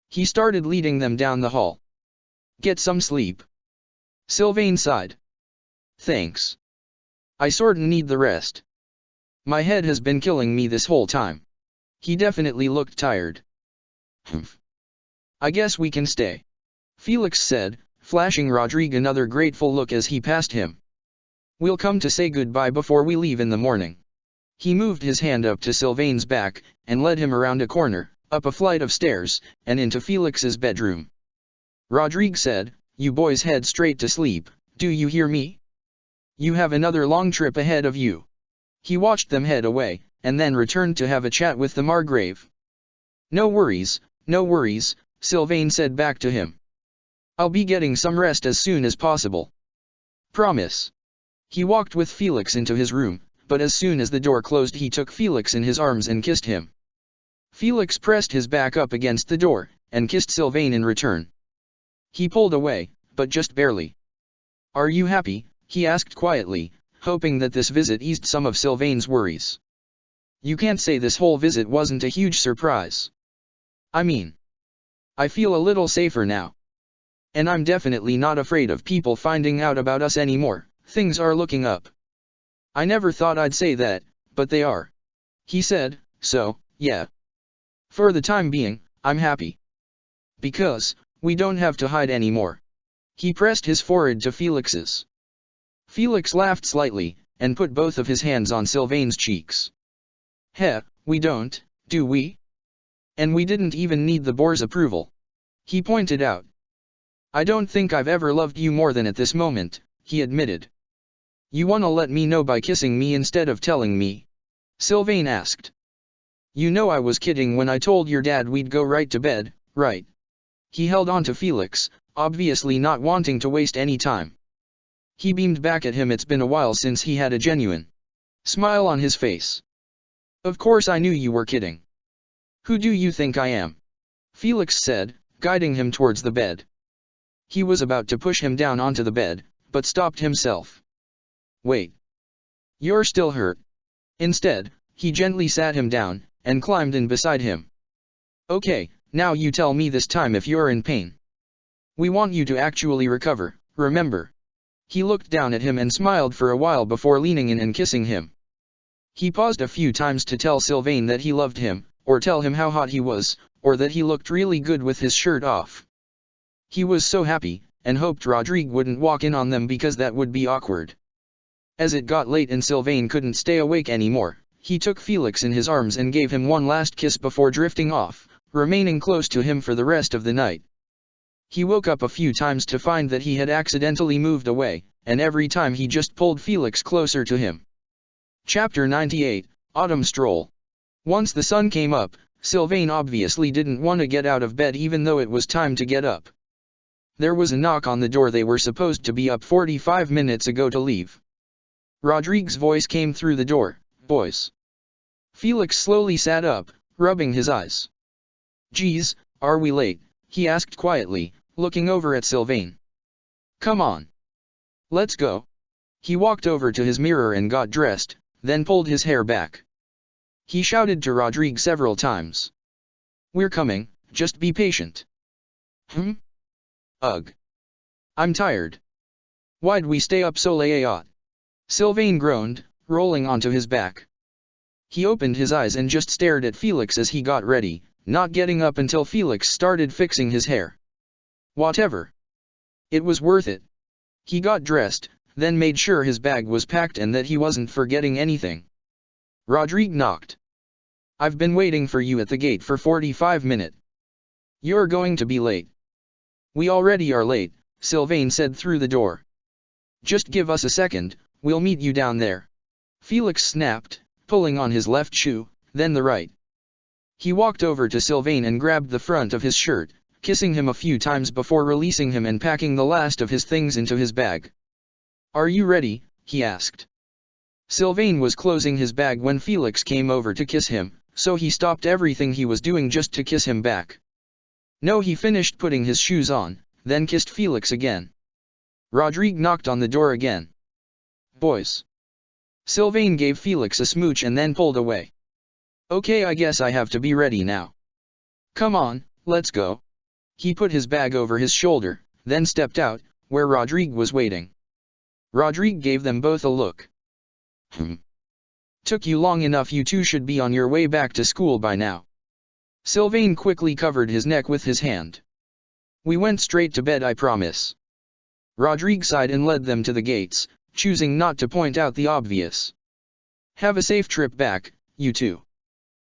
S1: He started leading them down the hall. Get some sleep. Sylvain sighed. Thanks. I sorta need the rest. My head has been killing me this whole time. He definitely looked tired. Humph. I guess we can stay. Felix said, flashing Rodrigue another grateful look as he passed him. "We'll come to say goodbye before we leave in the morning." He moved his hand up to Sylvain's back, and led him around a corner, up a flight of stairs, and into Felix's bedroom. Rodrigue said, "You boys head straight to sleep, do you hear me? You have another long trip ahead of you." He watched them head away, and then returned to have a chat with the Margrave. No worries, Sylvain said back to him. "I'll be getting some rest as soon as possible. Promise." He walked with Felix into his room, but as soon as the door closed he took Felix in his arms and kissed him. Felix pressed his back up against the door, and kissed Sylvain in return. He pulled away, but just barely. "Are you happy?" he asked quietly, hoping that this visit eased some of Sylvain's worries. "You can't say this whole visit wasn't a huge surprise. I mean, I feel a little safer now. And I'm definitely not afraid of people finding out about us anymore. Things are looking up." "I never thought I'd say that, but they are," he said, "so, yeah. For the time being, I'm happy. Because, we don't have to hide anymore." He pressed his forehead to Felix's. Felix laughed slightly, and put both of his hands on Sylvain's cheeks. "Heh, we don't, do we? And we didn't even need the boar's approval," he pointed out. "I don't think I've ever loved you more than at this moment," he admitted. "You wanna let me know by kissing me instead of telling me?" Sylvain asked. "You know I was kidding when I told your dad we'd go right to bed, right?" He held on to Felix, obviously not wanting to waste any time. He beamed back at him. It's been a while since he had a genuine smile on his face. "Of course I knew you were kidding. Who do you think I am?" Felix said, guiding him towards the bed. He was about to push him down onto the bed, but stopped himself. "Wait. You're still hurt." Instead, he gently sat him down, and climbed in beside him. "Okay, now you tell me this time if you're in pain. We want you to actually recover, remember?" He looked down at him and smiled for a while before leaning in and kissing him. He paused a few times to tell Sylvain that he loved him, or tell him how hot he was, or that he looked really good with his shirt off. He was so happy, and hoped Rodrigue wouldn't walk in on them because that would be awkward. As it got late and Sylvain couldn't stay awake anymore, he took Felix in his arms and gave him one last kiss before drifting off, remaining close to him for the rest of the night. He woke up a few times to find that he had accidentally moved away, and every time he just pulled Felix closer to him. Chapter 98, Autumn Stroll. Once the sun came up, Sylvain obviously didn't want to get out of bed even though it was time to get up. There was a knock on the door. They were supposed to be up 45 minutes ago to leave. Rodrigue's voice came through the door, "Boys." Felix slowly sat up, rubbing his eyes. "Geez, are we late?" he asked quietly, looking over at Sylvain. "Come on. Let's go." He walked over to his mirror and got dressed, then pulled his hair back. He shouted to Rodrigue several times. "We're coming, just be patient." Ugh. I'm tired. Why'd we stay up so late? Sylvain groaned, rolling onto his back. He opened his eyes and just stared at Felix as he got ready, not getting up until Felix started fixing his hair. Whatever. It was worth it. He got dressed, then made sure his bag was packed and that he wasn't forgetting anything. Rodrigue knocked. "I've been waiting for you at the gate for 45 minutes. You're going to be late." "We already are late," Sylvain said through the door. "Just give us a second, we'll meet you down there." Felix snapped, pulling on his left shoe, then the right. He walked over to Sylvain and grabbed the front of his shirt, kissing him a few times before releasing him and packing the last of his things into his bag. "Are you ready?" he asked. Sylvain was closing his bag when Felix came over to kiss him, so he stopped everything he was doing just to kiss him back. No, he finished putting his shoes on, then kissed Felix again. Rodrigue knocked on the door again. "Boys." Sylvain gave Felix a smooch and then pulled away. "Okay, I guess I have to be ready now. Come on, let's go." He put his bag over his shoulder, then stepped out, where Rodrigue was waiting. Rodrigue gave them both a look. "Took you long enough, you two should be on your way back to school by now." Sylvain quickly covered his neck with his hand. "We went straight to bed, I promise." Rodrigue sighed and led them to the gates, choosing not to point out the obvious. Have a safe trip back, you two.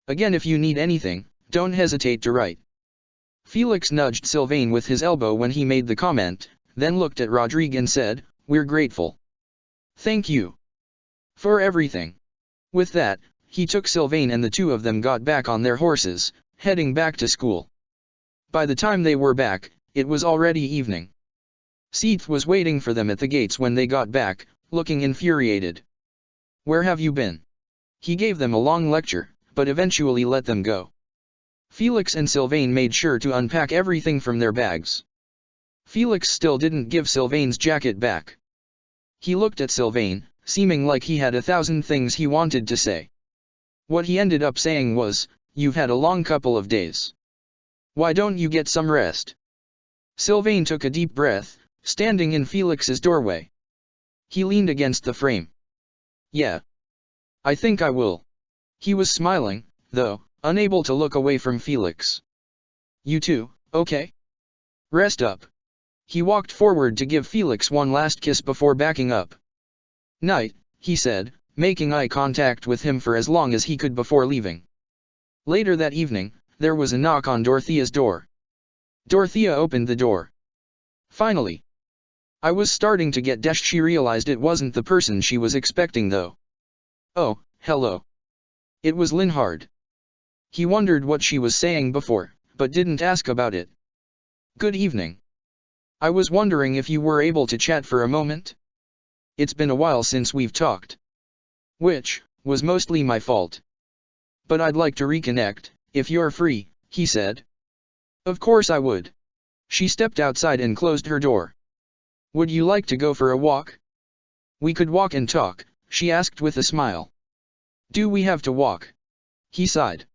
S1: Again, if you need anything, don't hesitate to write. Felix nudged Sylvain with his elbow when he made the comment, then looked at Rodrigue and said, "We're grateful. Thank you for everything." With that, he took Sylvain and the two of them got back on their horses, heading back to school. By the time they were back, it was already evening. Seath was waiting for them at the gates when they got back, looking infuriated. "Where have you been?" He gave them a long lecture, but eventually let them go. Felix and Sylvain made sure to unpack everything from their bags. Felix still didn't give Sylvain's jacket back. He looked at Sylvain, seeming like he had 1,000 things he wanted to say. What he ended up saying was, "You've had a long couple of days. Why don't you get some rest?" Sylvain took a deep breath, standing in Felix's doorway. He leaned against the frame. "Yeah. I think I will." He was smiling, though, unable to look away from Felix. "You too, okay? Rest up." He walked forward to give Felix one last kiss before backing up. "Night," he said, making eye contact with him for as long as he could before leaving. Later that evening, there was a knock on Dorothea's door. Dorothea opened the door. "Finally. I was starting to get deshed." She realized it wasn't the person she was expecting though. "Oh, hello." It was Linhard. He wondered what she was saying before, but didn't ask about it. "Good evening. I was wondering if you were able to chat for a moment? It's been a while since we've talked. Which was mostly my fault. But I'd like to reconnect, if you're free," he said. "Of course I would." She stepped outside and closed her door. "Would you like to go for a walk?" "We could walk and talk," she asked with a smile. "Do we have to walk?" He sighed.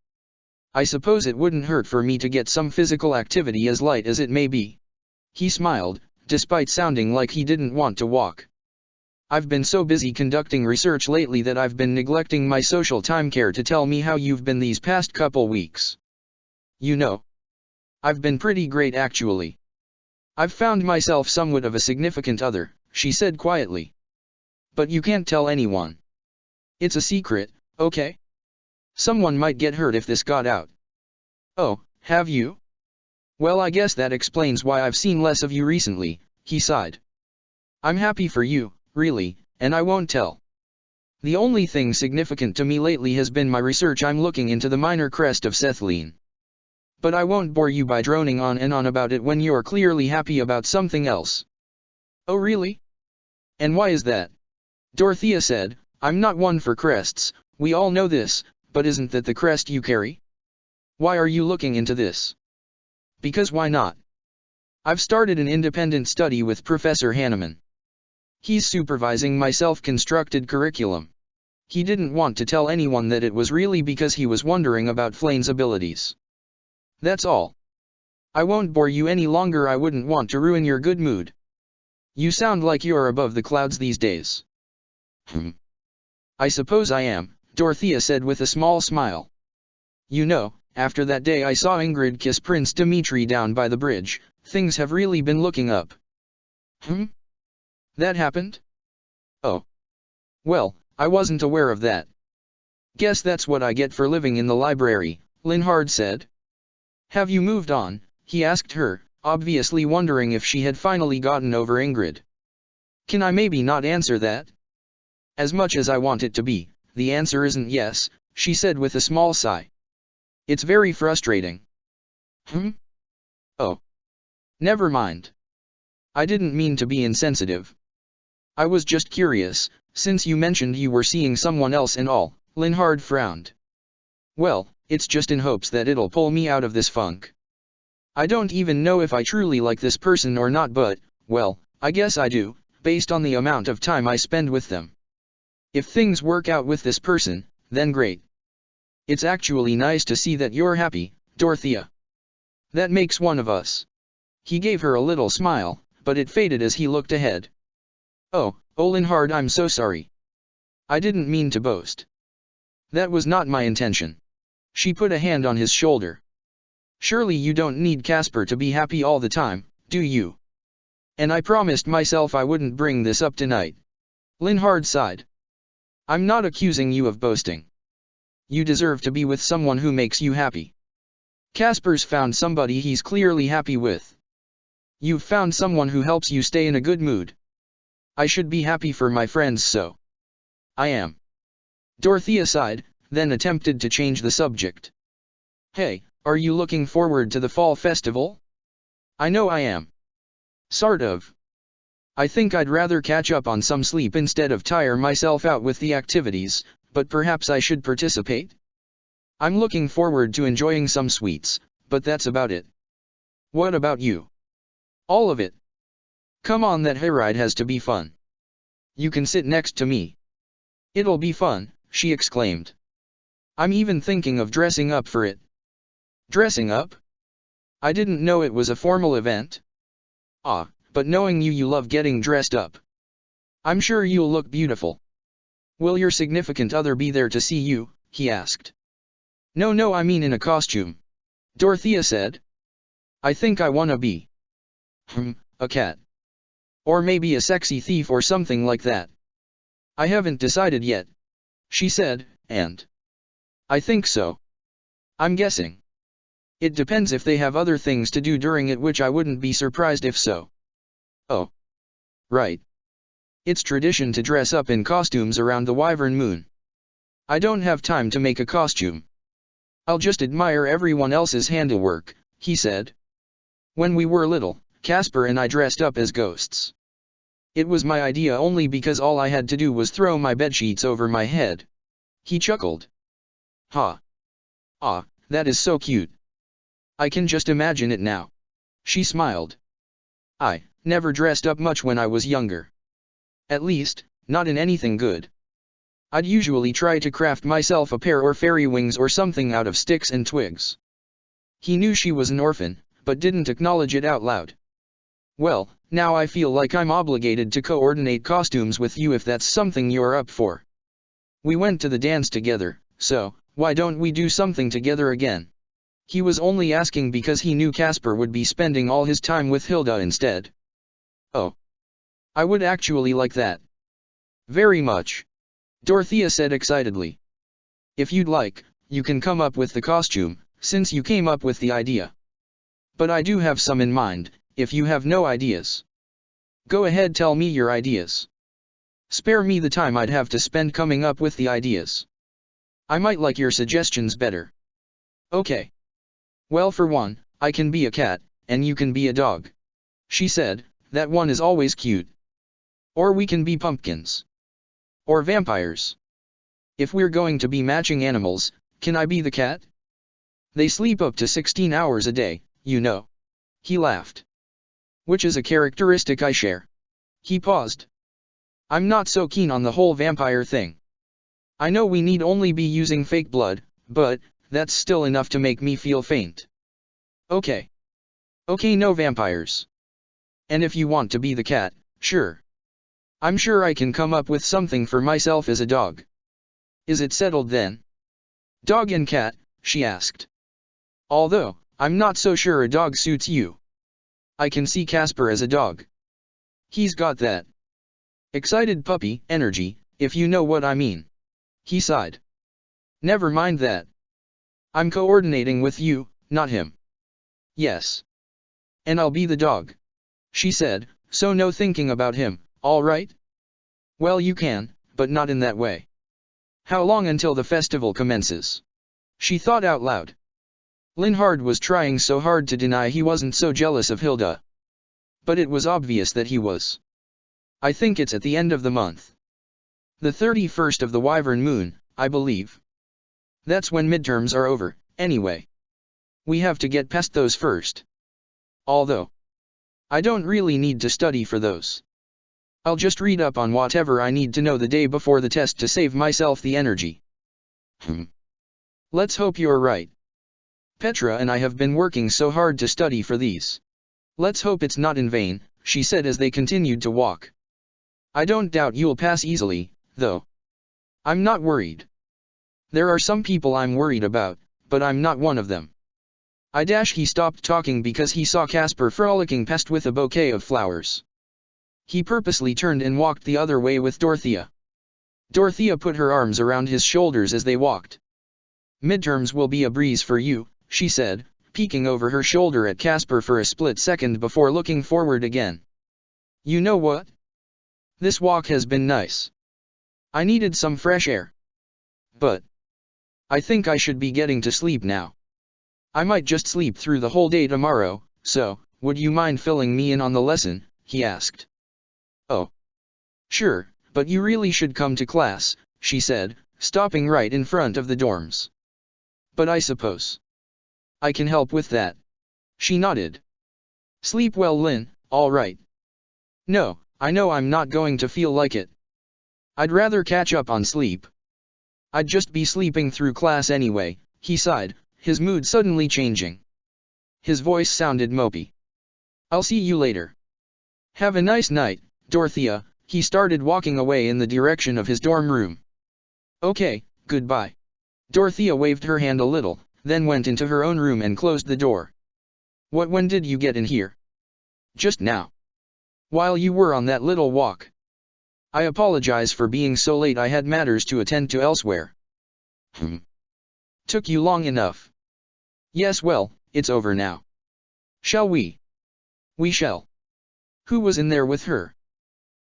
S1: "I suppose it wouldn't hurt for me to get some physical activity, as light as it may be." He smiled, despite sounding like he didn't want to walk. "I've been so busy conducting research lately that I've been neglecting my social time. Care to tell me how you've been these past couple weeks?" "You know, I've been pretty great actually. I've found myself somewhat of a significant other," she said quietly. "But you can't tell anyone. It's a secret, okay? Someone might get hurt if this got out." "Oh, have you? Well, I guess that explains why I've seen less of you recently," he sighed. "I'm happy for you, really, and I won't tell. The only thing significant to me lately has been my research. I'm looking into the minor crest of Cethline. But I won't bore you by droning on and on about it when you're clearly happy about something else." "Oh really? And why is that?" Dorothea said, "I'm not one for crests, we all know this, but isn't that the crest you carry? Why are you looking into this?" "Because why not? I've started an independent study with Professor Hanneman. He's supervising my self-constructed curriculum. He didn't want to tell anyone that it was really because he was wondering about Flane's abilities. That's all. I won't bore you any longer. I wouldn't want to ruin your good mood. You sound like you're above the clouds these days." "I suppose I am," Dorothea said with a small smile. "You know, after that day I saw Ingrid kiss Prince Dmitri down by the bridge, things have really been looking up." "That happened? Oh. Well, I wasn't aware of that." "Guess that's what I get for living in the library," Linhard said. "Have you moved on?" he asked her, obviously wondering if she had finally gotten over Ingrid. "Can I maybe not answer that? As much as I want it to be, the answer isn't yes," she said with a small sigh. "It's very frustrating." "Oh. Never mind. I didn't mean to be insensitive. I was just curious, since you mentioned you were seeing someone else and all." Linhard frowned. "Well, it's just in hopes that it'll pull me out of this funk. I don't even know if I truly like this person or not, but, well, I guess I do, based on the amount of time I spend with them. If things work out with this person, then great. It's actually nice to see that you're happy, Dorothea. That makes one of us." He gave her a little smile, but it faded as he looked ahead. Oh, Linhard, I'm so sorry. I didn't mean to boast. That was not my intention." She put a hand on his shoulder. "Surely you don't need Casper to be happy all the time, do you?" And I promised myself I wouldn't bring this up tonight. Linhard sighed. I'm not accusing you of boasting. You deserve to be with someone who makes you happy. Casper's found somebody he's clearly happy with. You've found someone who helps you stay in a good mood. I should be happy for my friends, so I am. Dorothea sighed, then attempted to change the subject. Hey, are you looking forward to the fall festival? I know I am. Sort of. I think I'd rather catch up on some sleep instead of tire myself out with the activities, but perhaps I should participate? I'm looking forward to enjoying some sweets, but that's about it. What about you? All of it. Come on, that hayride has to be fun. You can sit next to me. It'll be fun, she exclaimed. I'm even thinking of dressing up for it. Dressing up? I didn't know it was a formal event. Ah, but knowing you love getting dressed up. I'm sure you'll look beautiful. Will your significant other be there to see you? He asked. No, I mean in a costume. Dorothea said. I think I wanna be. A cat. Or maybe a sexy thief or something like that. I haven't decided yet, she said, and I think so. I'm guessing. It depends if they have other things to do during it, which I wouldn't be surprised if so. Oh. Right. It's tradition to dress up in costumes around the Wyvern Moon. I don't have time to make a costume. I'll just admire everyone else's handiwork, he said. When we were little, Casper and I dressed up as ghosts. It was my idea only because all I had to do was throw my bedsheets over my head. He chuckled. Ha. Ah, that is so cute. I can just imagine it now. She smiled. I never dressed up much when I was younger. At least, not in anything good. I'd usually try to craft myself a pair or fairy wings or something out of sticks and twigs. He knew she was an orphan, but didn't acknowledge it out loud. Well, now I feel like I'm obligated to coordinate costumes with you if that's something you're up for. We went to the dance together, so why don't we do something together again? He was only asking because he knew Casper would be spending all his time with Hilda instead. Oh. I would actually like that. Very much. Dorothea said excitedly. If you'd like, you can come up with the costume, since you came up with the idea. But I do have some in mind, if you have no ideas. Go ahead, tell me your ideas. Spare me the time I'd have to spend coming up with the ideas. I might like your suggestions better. Okay. Well, for one, I can be a cat, and you can be a dog. She said, that one is always cute. Or we can be pumpkins. Or vampires. If we're going to be matching animals, can I be the cat? They sleep up to 16 hours a day, you know. He laughed. Which is a characteristic I share. He paused. I'm not so keen on the whole vampire thing. I know we need only be using fake blood, but that's still enough to make me feel faint. Okay. Okay, no vampires. And if you want to be the cat, sure. I'm sure I can come up with something for myself as a dog. Is it settled then? Dog and cat, she asked. Although, I'm not so sure a dog suits you. I can see Casper as a dog. He's got that excited puppy energy, if you know what I mean. He sighed. Never mind that. I'm coordinating with you, not him. Yes. And I'll be the dog. She said, so no thinking about him, all right? Well, you can, but not in that way. How long until the festival commences? She thought out loud. Linhard was trying so hard to deny he wasn't so jealous of Hilda. But it was obvious that he was. I think it's at the end of the month. The 31st of the Wyvern Moon, I believe. That's when midterms are over, anyway. We have to get past those first. Although, I don't really need to study for those. I'll just read up on whatever I need to know the day before the test to save myself the energy. Let's hope you're right. Petra and I have been working so hard to study for these. Let's hope it's not in vain, she said as they continued to walk. I don't doubt you'll pass easily, though. I'm not worried. There are some people I'm worried about, but I'm not one of them. He stopped talking because he saw Casper frolicking past with a bouquet of flowers. He purposely turned and walked the other way with Dorothea. Dorothea put her arms around his shoulders as they walked. "Midterms will be a breeze for you," she said, peeking over her shoulder at Casper for a split second before looking forward again. "You know what? This walk has been nice. I needed some fresh air. But I think I should be getting to sleep now. I might just sleep through the whole day tomorrow, so, would you mind filling me in on the lesson?" he asked. "Oh. Sure, but you really should come to class," she said, stopping right in front of the dorms. "But I suppose I can help with that." She nodded. "Sleep well, Lynn, all right." "No, I know I'm not going to feel like it. I'd rather catch up on sleep. I'd just be sleeping through class anyway," he sighed, his mood suddenly changing. His voice sounded mopey. "I'll see you later." "Have a nice night, Dorothea." He started walking away in the direction of his dorm room. "Okay, goodbye." Dorothea waved her hand a little, then went into her own room and closed the door. When did you get in here?" "Just now. While you were on that little walk." "I apologize for being so late. I had matters to attend to elsewhere." "Took you long enough." "Yes, well, it's over now. Shall we?" "We shall." Who was in there with her?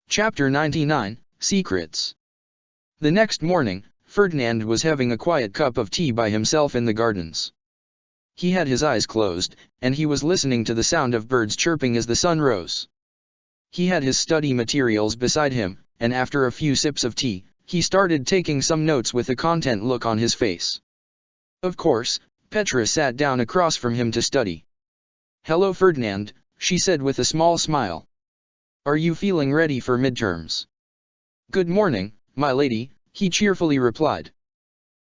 S1: Chapter 99, Secrets. The next morning, Ferdinand was having a quiet cup of tea by himself in the gardens. He had his eyes closed, and he was listening to the sound of birds chirping as the sun rose. He had his study materials beside him, and after a few sips of tea, he started taking some notes with a content look on his face. Of course, Petra sat down across from him to study. "Hello Ferdinand," she said with a small smile. "Are you feeling ready for midterms?" "Good morning, my lady," he cheerfully replied.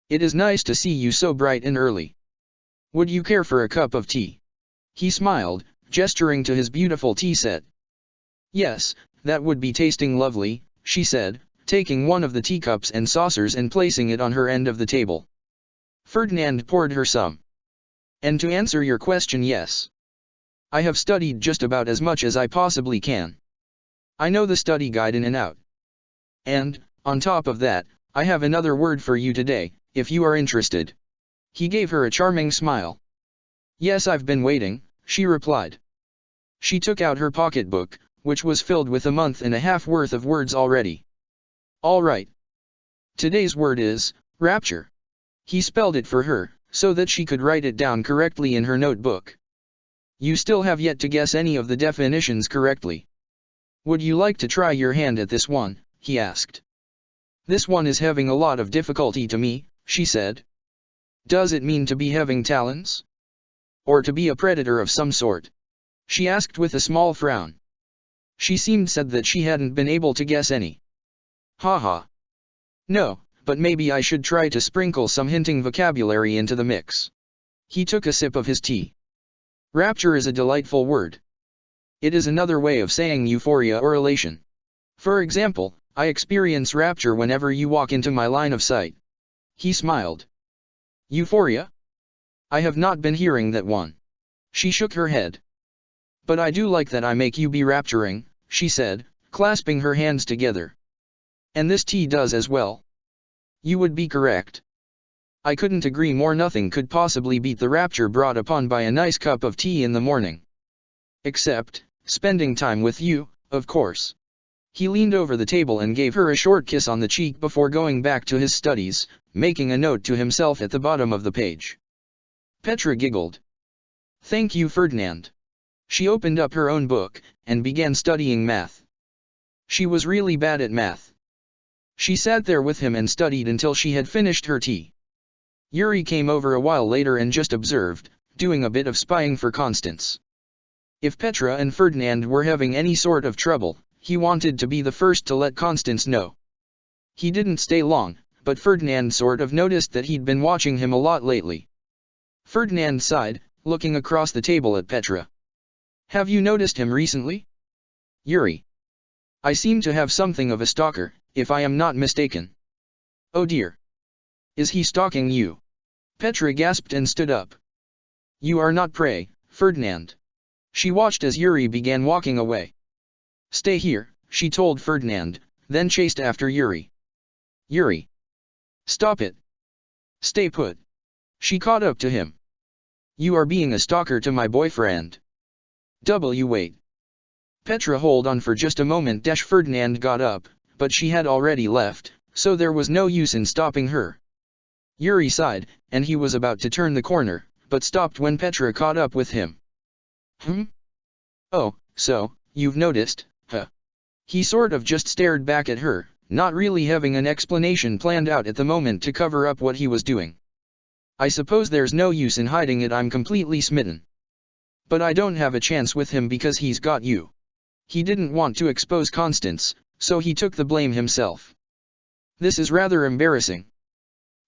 S1: "It is nice to see you so bright and early. Would you care for a cup of tea?" He smiled, gesturing to his beautiful tea set. "Yes, that would be tasting lovely," she said, taking one of the teacups and saucers and placing it on her end of the table. Ferdinand poured her some. "And to answer your question, yes. I have studied just about as much as I possibly can. I know the study guide in and out. And, on top of that, I have another word for you today, if you are interested." He gave her a charming smile. "Yes, I've been waiting," she replied. She took out her pocketbook, which was filled with a month and a half worth of words already. "All right. Today's word is, rapture." He spelled it for her, so that she could write it down correctly in her notebook. "You still have yet to guess any of the definitions correctly. Would you like to try your hand at this one?" he asked. "This one is having a lot of difficulty to me," she said. "Does it mean to be having talons? Or to be a predator of some sort?" she asked with a small frown. She seemed sad that she hadn't been able to guess any. "Haha. No, but maybe I should try to sprinkle some hinting vocabulary into the mix." He took a sip of his tea. Rapture is a delightful word. It is another way of saying euphoria or elation. For example, I experience rapture whenever you walk into my line of sight. He smiled. "Euphoria? I have not been hearing that one." She shook her head. "But I do like that I make you be rapturing," she said, clasping her hands together. "And this tea does as well." "You would be correct. I couldn't agree more. Nothing could possibly beat the rapture brought upon by a nice cup of tea in the morning. Except, spending time with you, of course." He leaned over the table and gave her a short kiss on the cheek before going back to his studies, making a note to himself at the bottom of the page. Petra giggled. "Thank you, Ferdinand." She opened up her own book, and began studying math. She was really bad at math. She sat there with him and studied until she had finished her tea. Yuri came over a while later and just observed, doing a bit of spying for Constance. If Petra and Ferdinand were having any sort of trouble, he wanted to be the first to let Constance know. He didn't stay long, but Ferdinand sort of noticed that he'd been watching him a lot lately. Ferdinand sighed, looking across the table at Petra. "Have you noticed him recently?" "Yuri. I seem to have something of a stalker, if I am not mistaken." "Oh dear. Is he stalking you?" Petra gasped and stood up. You are not prey, Ferdinand. She watched as Yuri began walking away. Stay here, she told Ferdinand, then chased after Yuri. Yuri! Stop it! Stay put! She caught up to him. You are being a stalker to my boyfriend. Wait. Petra hold on for just a moment. Ferdinand got up, but she had already left, so there was no use in stopping her. Yuri sighed, and he was about to turn the corner, but stopped when Petra caught up with him. Oh, so, you've noticed, huh? He sort of just stared back at her, not really having an explanation planned out at the moment to cover up what he was doing. I suppose there's no use in hiding it. I'm completely smitten. But I don't have a chance with him because he's got you. He didn't want to expose Constance, so he took the blame himself. This is rather embarrassing.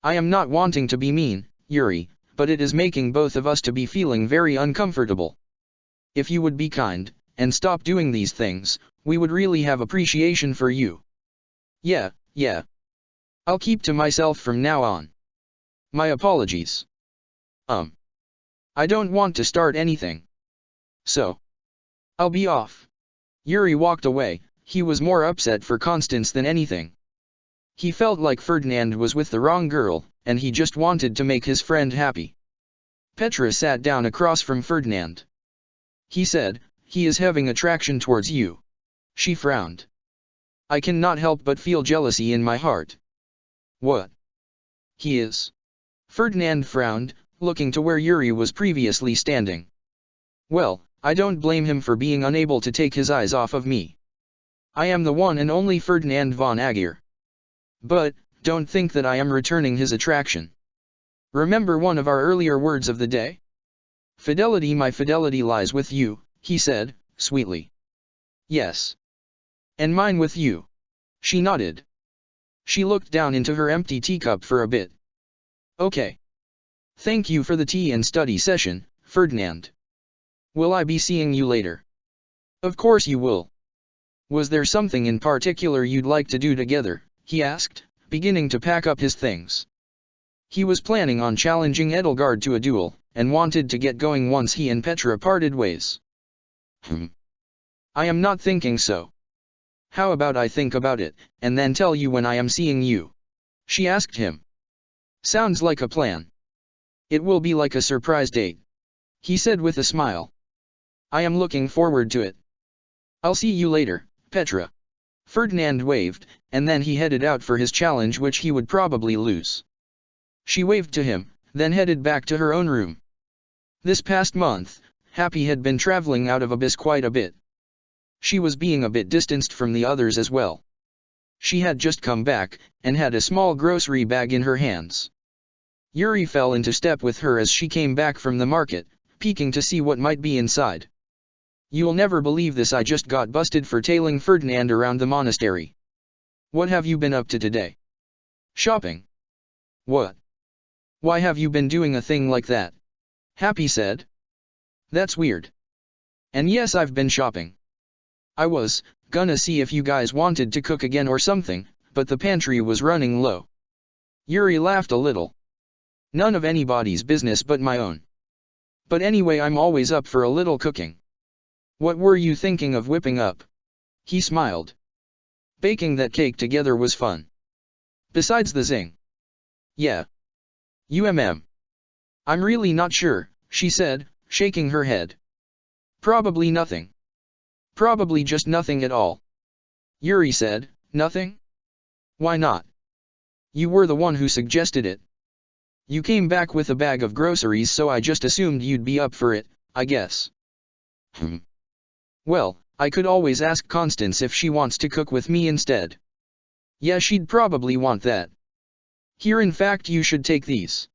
S1: I am not wanting to be mean, Yuri, but it is making both of us to be feeling very uncomfortable. If you would be kind, and stop doing these things, we would really have appreciation for you. Yeah. I'll keep to myself from now on. My apologies. I don't want to start anything. So, I'll be off. Yuri walked away. He was more upset for Constance than anything. He felt like Ferdinand was with the wrong girl, and he just wanted to make his friend happy. Petra sat down across from Ferdinand. He said, he is having attraction towards you. She frowned. I cannot help but feel jealousy in my heart. What? He is. Ferdinand frowned, looking to where Yuri was previously standing. Well, I don't blame him for being unable to take his eyes off of me. I am the one and only Ferdinand von Aguirre. But, don't think that I am returning his attraction. Remember one of our earlier words of the day? Fidelity, my fidelity lies with you, he said, sweetly. Yes. And mine with you. She nodded. She looked down into her empty teacup for a bit. Okay. Thank you for the tea and study session, Ferdinand. Will I be seeing you later? Of course you will. Was there something in particular you'd like to do together? He asked, beginning to pack up his things. He was planning on challenging Edelgard to a duel, and wanted to get going once he and Petra parted ways. I am not thinking so. How about I think about it, and then tell you when I am seeing you? She asked him. Sounds like a plan. It will be like a surprise date, he said with a smile. I am looking forward to it. I'll see you later, Petra. Ferdinand waved, and then he headed out for his challenge, which he would probably lose. She waved to him, then headed back to her own room. This past month, Happy had been traveling out of Abyss quite a bit. She was being a bit distanced from the others as well. She had just come back, and had a small grocery bag in her hands. Yuri fell into step with her as she came back from the market, peeking to see what might be inside. You'll never believe this, I just got busted for tailing Ferdinand around the monastery. What have you been up to today? Shopping. What? Why have you been doing a thing like that? Happy said. That's weird. And yes, I've been shopping. I was gonna see if you guys wanted to cook again or something, but the pantry was running low. Yuri laughed a little. None of anybody's business but my own. But anyway, I'm always up for a little cooking. What were you thinking of whipping up? He smiled. Baking that cake together was fun. Besides the zing. Yeah. I'm really not sure, she said, shaking her head. Probably nothing. Probably just nothing at all. Yuri said, nothing? Why not? You were the one who suggested it. You came back with a bag of groceries, so I just assumed you'd be up for it, I guess. Well, I could always ask Constance if she wants to cook with me instead. Yeah, she'd probably want that. Here, in fact, you should take these.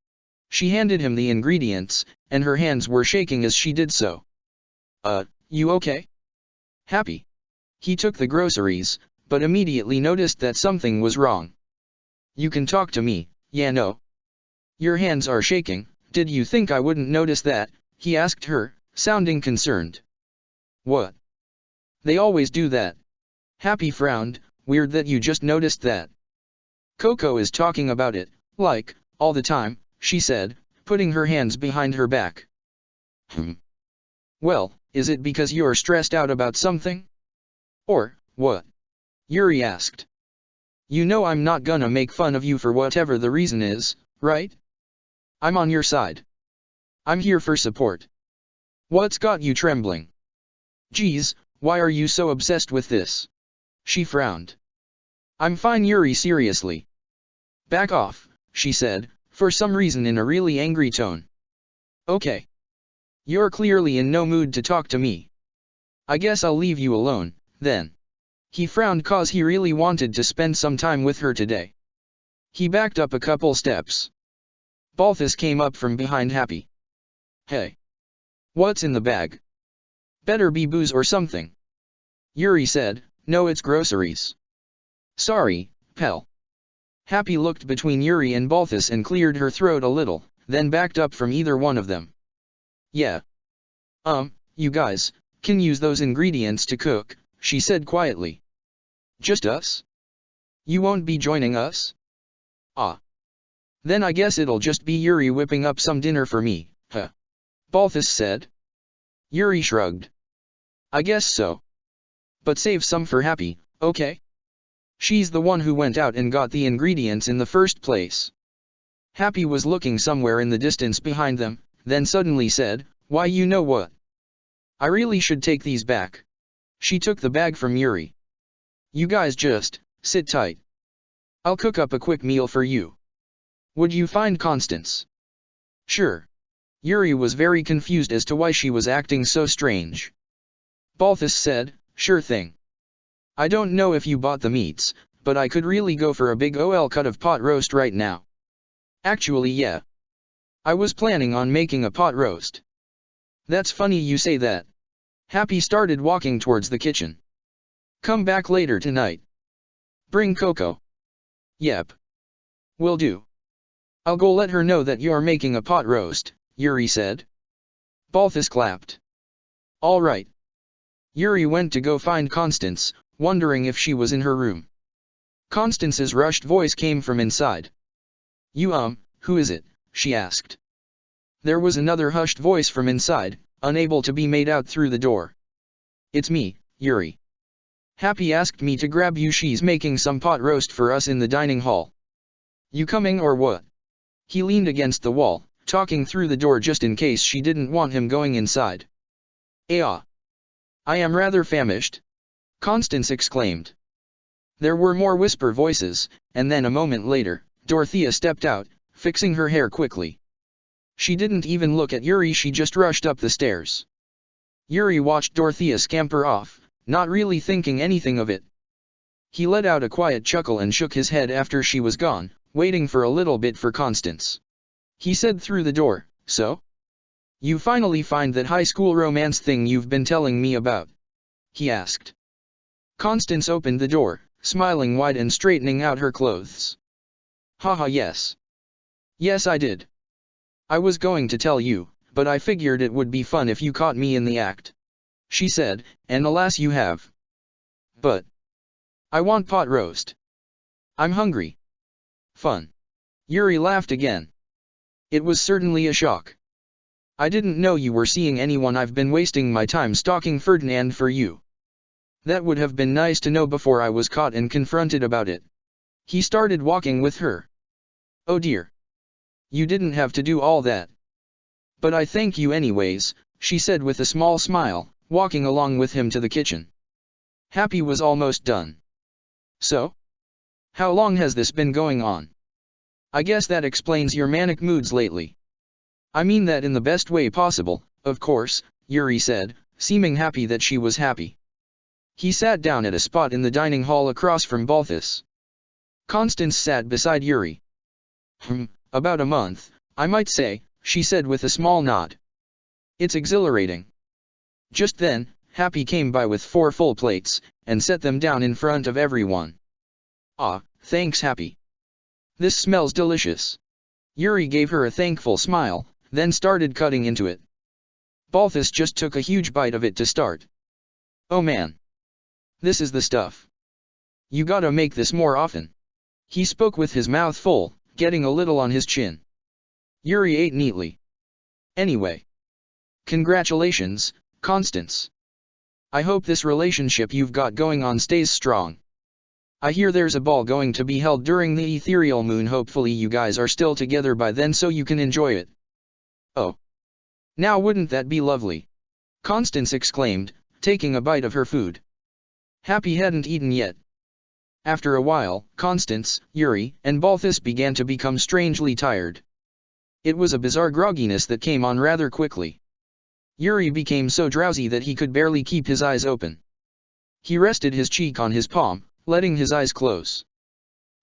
S1: She handed him the ingredients, and her hands were shaking as she did so. You okay? Happy. He took the groceries, but immediately noticed that something was wrong. You can talk to me, yeah, no. Your hands are shaking, did you think I wouldn't notice that? He asked her, sounding concerned. What? They always do that. Happy frowned, weird that you just noticed that. Coco is talking about it, like, all the time, she said, putting her hands behind her back. Well, is it because you're stressed out about something? Or, what? Yuri asked. You know I'm not gonna make fun of you for whatever the reason is, right? I'm on your side. I'm here for support. What's got you trembling? Geez, why are you so obsessed with this? She frowned. I'm fine, Yuri, seriously. Back off, she said, for some reason in a really angry tone. Okay. You're clearly in no mood to talk to me. I guess I'll leave you alone, then. He frowned cause he really wanted to spend some time with her today. He backed up a couple steps. Balthus came up from behind Happy. Hey. What's in the bag? Better be booze or something. Yuri said, no, it's groceries. Sorry, pal. Happy looked between Yuri and Balthus and cleared her throat a little, then backed up from either one of them. Yeah. You guys, can use those ingredients to cook, she said quietly. Just us? You won't be joining us? Ah. Then I guess it'll just be Yuri whipping up some dinner for me, huh? Balthus said. Yuri shrugged. I guess so. But save some for Happy, okay? She's the one who went out and got the ingredients in the first place. Happy was looking somewhere in the distance behind them, then suddenly said, why, you know what? I really should take these back. She took the bag from Yuri. You guys just sit tight. I'll cook up a quick meal for you. Would you find Constance? Sure. Yuri was very confused as to why she was acting so strange. Balthus said, sure thing. I don't know if you bought the meats, but I could really go for a big ol' cut of pot roast right now. Actually, yeah. I was planning on making a pot roast. That's funny you say that. Happy started walking towards the kitchen. Come back later tonight. Bring cocoa. Yep. Will do. I'll go let her know that you're making a pot roast, Yuri said. Balthus clapped. All right. Yuri went to go find Constance, wondering if she was in her room. Constance's rushed voice came from inside. You who is it? She asked. There was another hushed voice from inside, unable to be made out through the door. It's me, Yuri. Happy asked me to grab you, she's making some pot roast for us in the dining hall. You coming or what? He leaned against the wall, talking through the door just in case she didn't want him going inside. Ah. I am rather famished. Constance exclaimed. There were more whisper voices, and then a moment later, Dorothea stepped out, fixing her hair quickly. She didn't even look at Yuri, she just rushed up the stairs. Yuri watched Dorothea scamper off, not really thinking anything of it. He let out a quiet chuckle and shook his head after she was gone, waiting for a little bit for Constance. He said through the door, so? You finally find that high school romance thing you've been telling me about? He asked. Constance opened the door, smiling wide and straightening out her clothes. Haha, yes. Yes, I did. I was going to tell you, but I figured it would be fun if you caught me in the act. She said, and alas you have. But I want pot roast. I'm hungry. Fun. Yuri laughed again. It was certainly a shock. I didn't know you were seeing anyone. I've been wasting my time stalking Ferdinand for you. That would have been nice to know before I was caught and confronted about it. He started walking with her. Oh dear. You didn't have to do all that. But I thank you anyways, she said with a small smile, walking along with him to the kitchen. Happy was almost done. So? How long has this been going on? I guess that explains your manic moods lately. I mean that in the best way possible, of course, Yuri said, seeming happy that she was happy. He sat down at a spot in the dining hall across from Balthus. Constance sat beside Yuri. About a month, I might say, she said with a small nod. It's exhilarating. Just then, Happy came by with 4 full plates, and set them down in front of everyone. Ah, thanks Happy. This smells delicious. Yuri gave her a thankful smile, then started cutting into it. Balthus just took a huge bite of it to start. Oh man. This is the stuff. You gotta make this more often. He spoke with his mouth full, getting a little on his chin. Yuri ate neatly. Anyway. Congratulations, Constance. I hope this relationship you've got going on stays strong. I hear there's a ball going to be held during the ethereal moon. Hopefully you guys are still together by then so you can enjoy it. Oh. Now wouldn't that be lovely? Constance exclaimed, taking a bite of her food. Happy hadn't eaten yet. After a while, Constance, Yuri, and Balthus began to become strangely tired. It was a bizarre grogginess that came on rather quickly. Yuri became so drowsy that he could barely keep his eyes open. He rested his cheek on his palm, letting his eyes close.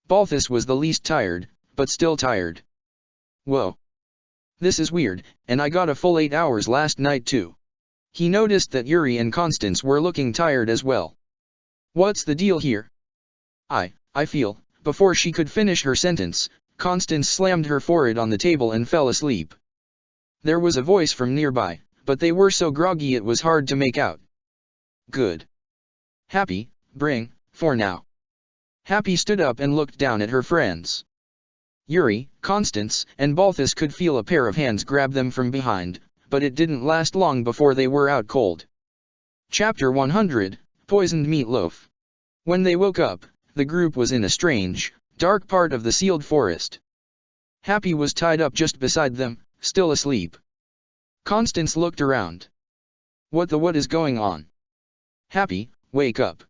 S1: Balthus was the least tired, but still tired. Whoa. This is weird, and I got a full 8 hours last night too. He noticed that Yuri and Constance were looking tired as well. What's the deal here? I feel, before she could finish her sentence, Constance slammed her forehead on the table and fell asleep. There was a voice from nearby, but they were so groggy it was hard to make out. Good. Happy, bring, for now. Happy stood up and looked down at her friends. Yuri, Constance, and Balthus could feel a pair of hands grab them from behind, but it didn't last long before they were out cold. Chapter 100, Poisoned Meatloaf. When they woke up, the group was in a strange, dark part of the sealed forest. Happy was tied up just beside them, still asleep. Constance looked around. What is going on? Happy, wake up.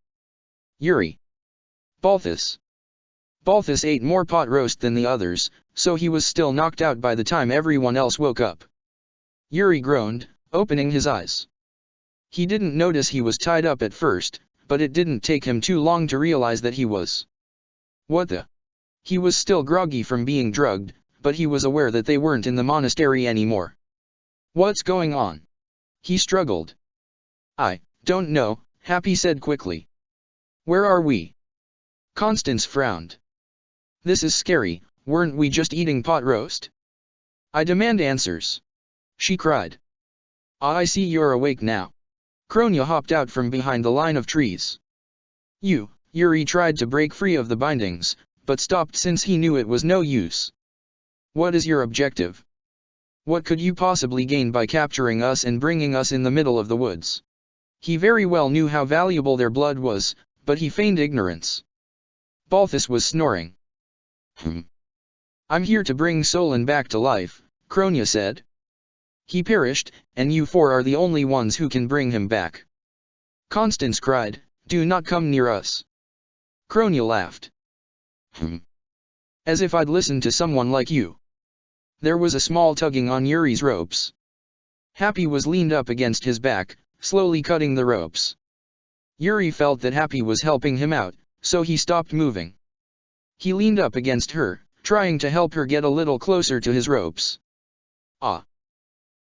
S1: Yuri. Balthus. Balthus ate more pot roast than the others, so he was still knocked out by the time everyone else woke up. Yuri groaned, opening his eyes. He didn't notice he was tied up at first, but it didn't take him too long to realize that he was. What the? He was still groggy from being drugged, but he was aware that they weren't in the monastery anymore. What's going on? He struggled. I don't know, Happy said quickly. Where are we? Constance frowned. This is scary, weren't we just eating pot roast? I demand answers. She cried. I see you're awake now. Kronya hopped out from behind the line of trees. Yuri tried to break free of the bindings, but stopped since he knew it was no use. What is your objective? What could you possibly gain by capturing us and bringing us in the middle of the woods? He very well knew how valuable their blood was, but he feigned ignorance. Balthus was snoring. I'm here to bring Solon back to life, Kronya said. He perished, and you four are the only ones who can bring him back. Constance cried, do not come near us. Kronya laughed. As if I'd listen to someone like you. There was a small tugging on Yuri's ropes. Happy was leaned up against his back, slowly cutting the ropes. Yuri felt that Happy was helping him out, so he stopped moving. He leaned up against her, trying to help her get a little closer to his ropes. Ah.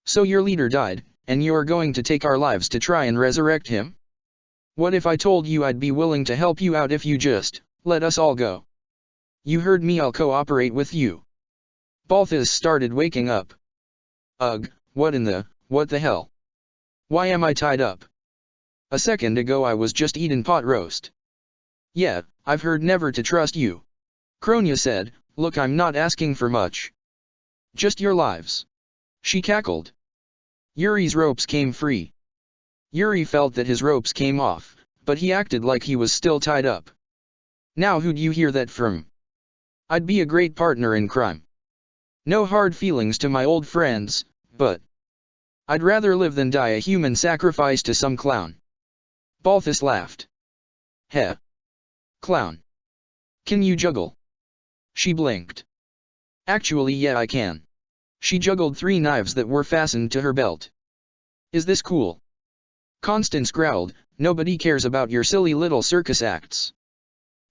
S1: So your leader died, and you're going to take our lives to try and resurrect him? What if I told you I'd be willing to help you out if you just let us all go? You heard me, I'll cooperate with you. Balthus started waking up. Ugh, what the hell? Why am I tied up? A second ago I was just eating pot roast. Yeah, I've heard never to trust you. Kronya said, look, I'm not asking for much. Just your lives. She cackled. Yuri's ropes came free. Yuri felt that his ropes came off, but he acted like he was still tied up. Now who'd you hear that from? I'd be a great partner in crime. No hard feelings to my old friends, but I'd rather live than die a human sacrifice to some clown. Balthus laughed. Heh. Clown. Can you juggle? She blinked. Actually, yeah, I can. She juggled 3 knives that were fastened to her belt. Is this cool? Constance growled, nobody cares about your silly little circus acts.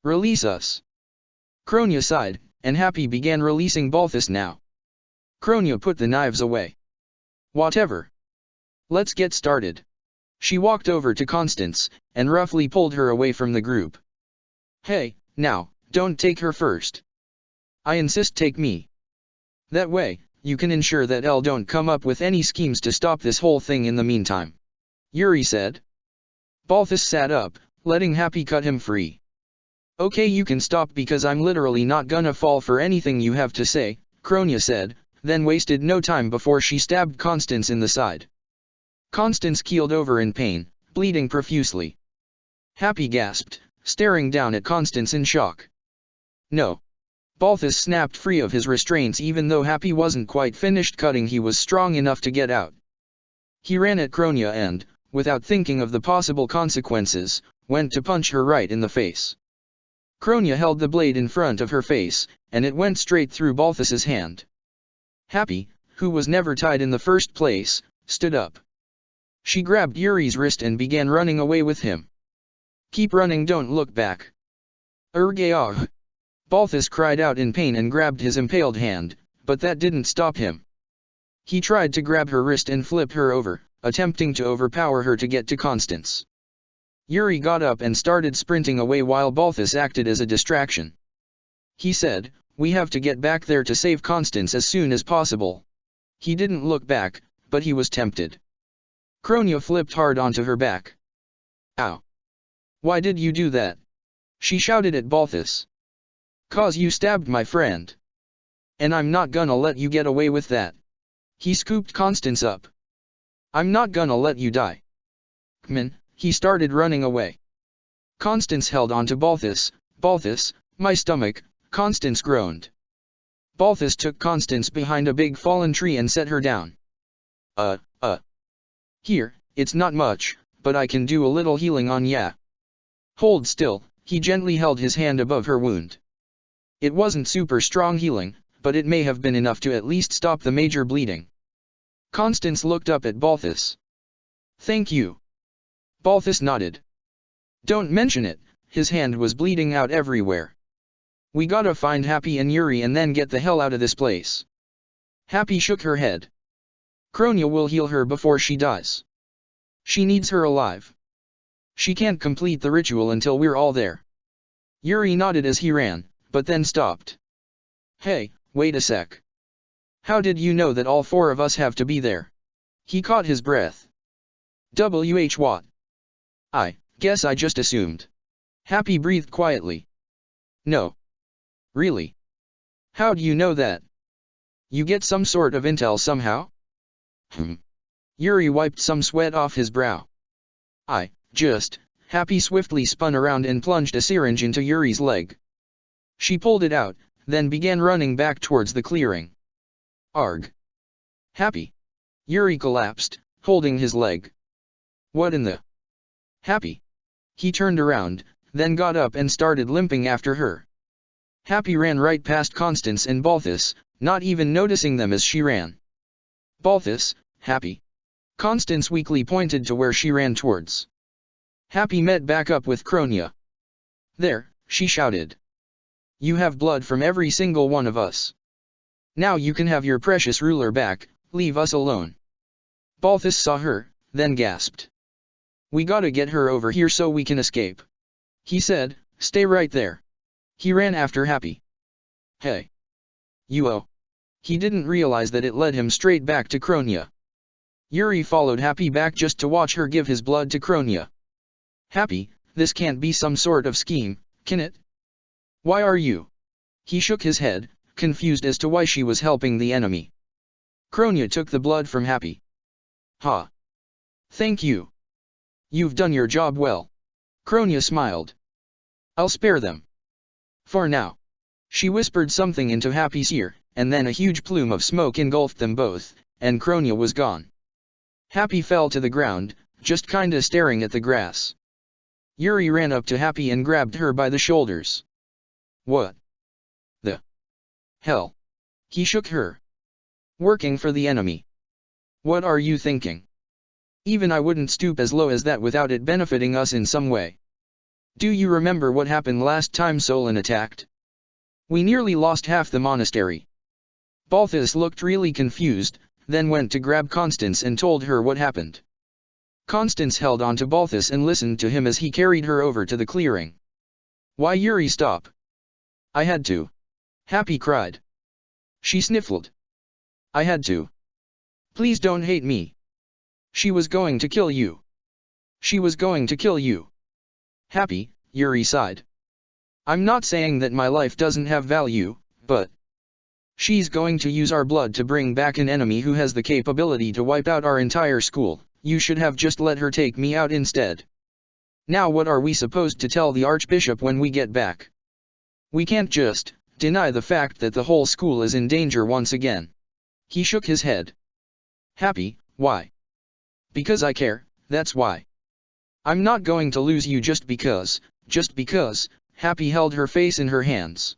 S1: Release us. Kronya sighed, and Happy began releasing Balthus now. Kronya put the knives away. Whatever. Let's get started. She walked over to Constance, and roughly pulled her away from the group. Hey, now, don't take her first. I insist take me. That way, you can ensure that Elle don't come up with any schemes to stop this whole thing in the meantime. Yuri said. Balthus sat up, letting Happy cut him free. Okay, you can stop because I'm literally not gonna fall for anything you have to say, Kronya said, then wasted no time before she stabbed Constance in the side. Constance keeled over in pain, bleeding profusely. Happy gasped, staring down at Constance in shock. No. Balthus snapped free of his restraints. Even though Happy wasn't quite finished cutting, he was strong enough to get out. He ran at Kronia and, without thinking of the possible consequences, went to punch her right in the face. Kronia held the blade in front of her face, and it went straight through Balthus's hand. Happy, who was never tied in the first place, stood up. She grabbed Yuri's wrist and began running away with him. Keep running, don't look back. Ergayah! Balthus cried out in pain and grabbed his impaled hand, but that didn't stop him. He tried to grab her wrist and flip her over, attempting to overpower her to get to Constance. Yuri got up and started sprinting away while Balthus acted as a distraction. He said, "We have to get back there to save Constance as soon as possible." He didn't look back, but he was tempted. Kronia flipped hard onto her back. Ow! Why did you do that? She shouted at Balthus. "'Cause you stabbed my friend. And I'm not gonna let you get away with that." He scooped Constance up. "I'm not gonna let you die." Kman, he started running away. Constance held on to Balthus. "Balthus, my stomach," Constance groaned. Balthus took Constance behind a big fallen tree and set her down. Here, it's not much, but I can do a little healing on ya." "Hold still," he gently held his hand above her wound. It wasn't super strong healing, but it may have been enough to at least stop the major bleeding. Constance looked up at Balthus. "Thank you." Balthus nodded. "Don't mention it," his hand was bleeding out everywhere. "We gotta find Happy and Yuri and then get the hell out of this place." Happy shook her head. "Kronia will heal her before she dies. She needs her alive. She can't complete the ritual until we're all there." Yuri nodded as he ran, but then stopped. "Hey, wait a sec. How did you know that all four of us have to be there?" He caught his breath. What? "I guess I just assumed." Happy breathed quietly. "No. Really? How do you know that? You get some sort of intel somehow?" Yuri wiped some sweat off his brow. Happy swiftly spun around and plunged a syringe into Yuri's leg. She pulled it out, then began running back towards the clearing. "Arg. Happy." Yuri collapsed, holding his leg. "What in the—" "Happy." He turned around, then got up and started limping after her. Happy ran right past Constance and Balthus, not even noticing them as she ran. "Balthus, Happy." Constance weakly pointed to where she ran towards. Happy met back up with Kronia. "There," she shouted. "You have blood from every single one of us. Now you can have your precious ruler back, leave us alone." Balthus saw her, then gasped. "We gotta get her over here so we can escape." He said, "Stay right there." He ran after Happy. "Hey. You." He didn't realize that it led him straight back to Kronia. Yuri followed Happy back just to watch her give his blood to Kronia. "Happy, this can't be some sort of scheme, can it? Why are you?" He shook his head, confused as to why she was helping the enemy. Kronia took the blood from Happy. "Ha. Thank you. You've done your job well." Kronia smiled. "I'll spare them. For now." She whispered something into Happy's ear, and then a huge plume of smoke engulfed them both, and Kronia was gone. Happy fell to the ground, just kinda staring at the grass. Yuri ran up to Happy and grabbed her by the shoulders. "What the hell?" He shook her. "Working for the enemy. What are you thinking? Even I wouldn't stoop as low as that without it benefiting us in some way. Do you remember what happened last time Solon attacked? We nearly lost half the monastery." Balthus looked really confused, then went to grab Constance and told her what happened. Constance held on to Balthus and listened to him as he carried her over to the clearing. "Why, Yuri, stop." "I had to." Happy cried. She sniffled. "I had to. Please don't hate me. She was going to kill you. She was going to kill you." "Happy," Yuri sighed. "I'm not saying that my life doesn't have value, but she's going to use our blood to bring back an enemy who has the capability to wipe out our entire school. You should have just let her take me out instead. Now what are we supposed to tell the Archbishop when we get back? We can't just deny the fact that the whole school is in danger once again. He shook his head. Happy, why? Because I care, that's why. I'm not going to lose you just because. Happy held her face in her hands.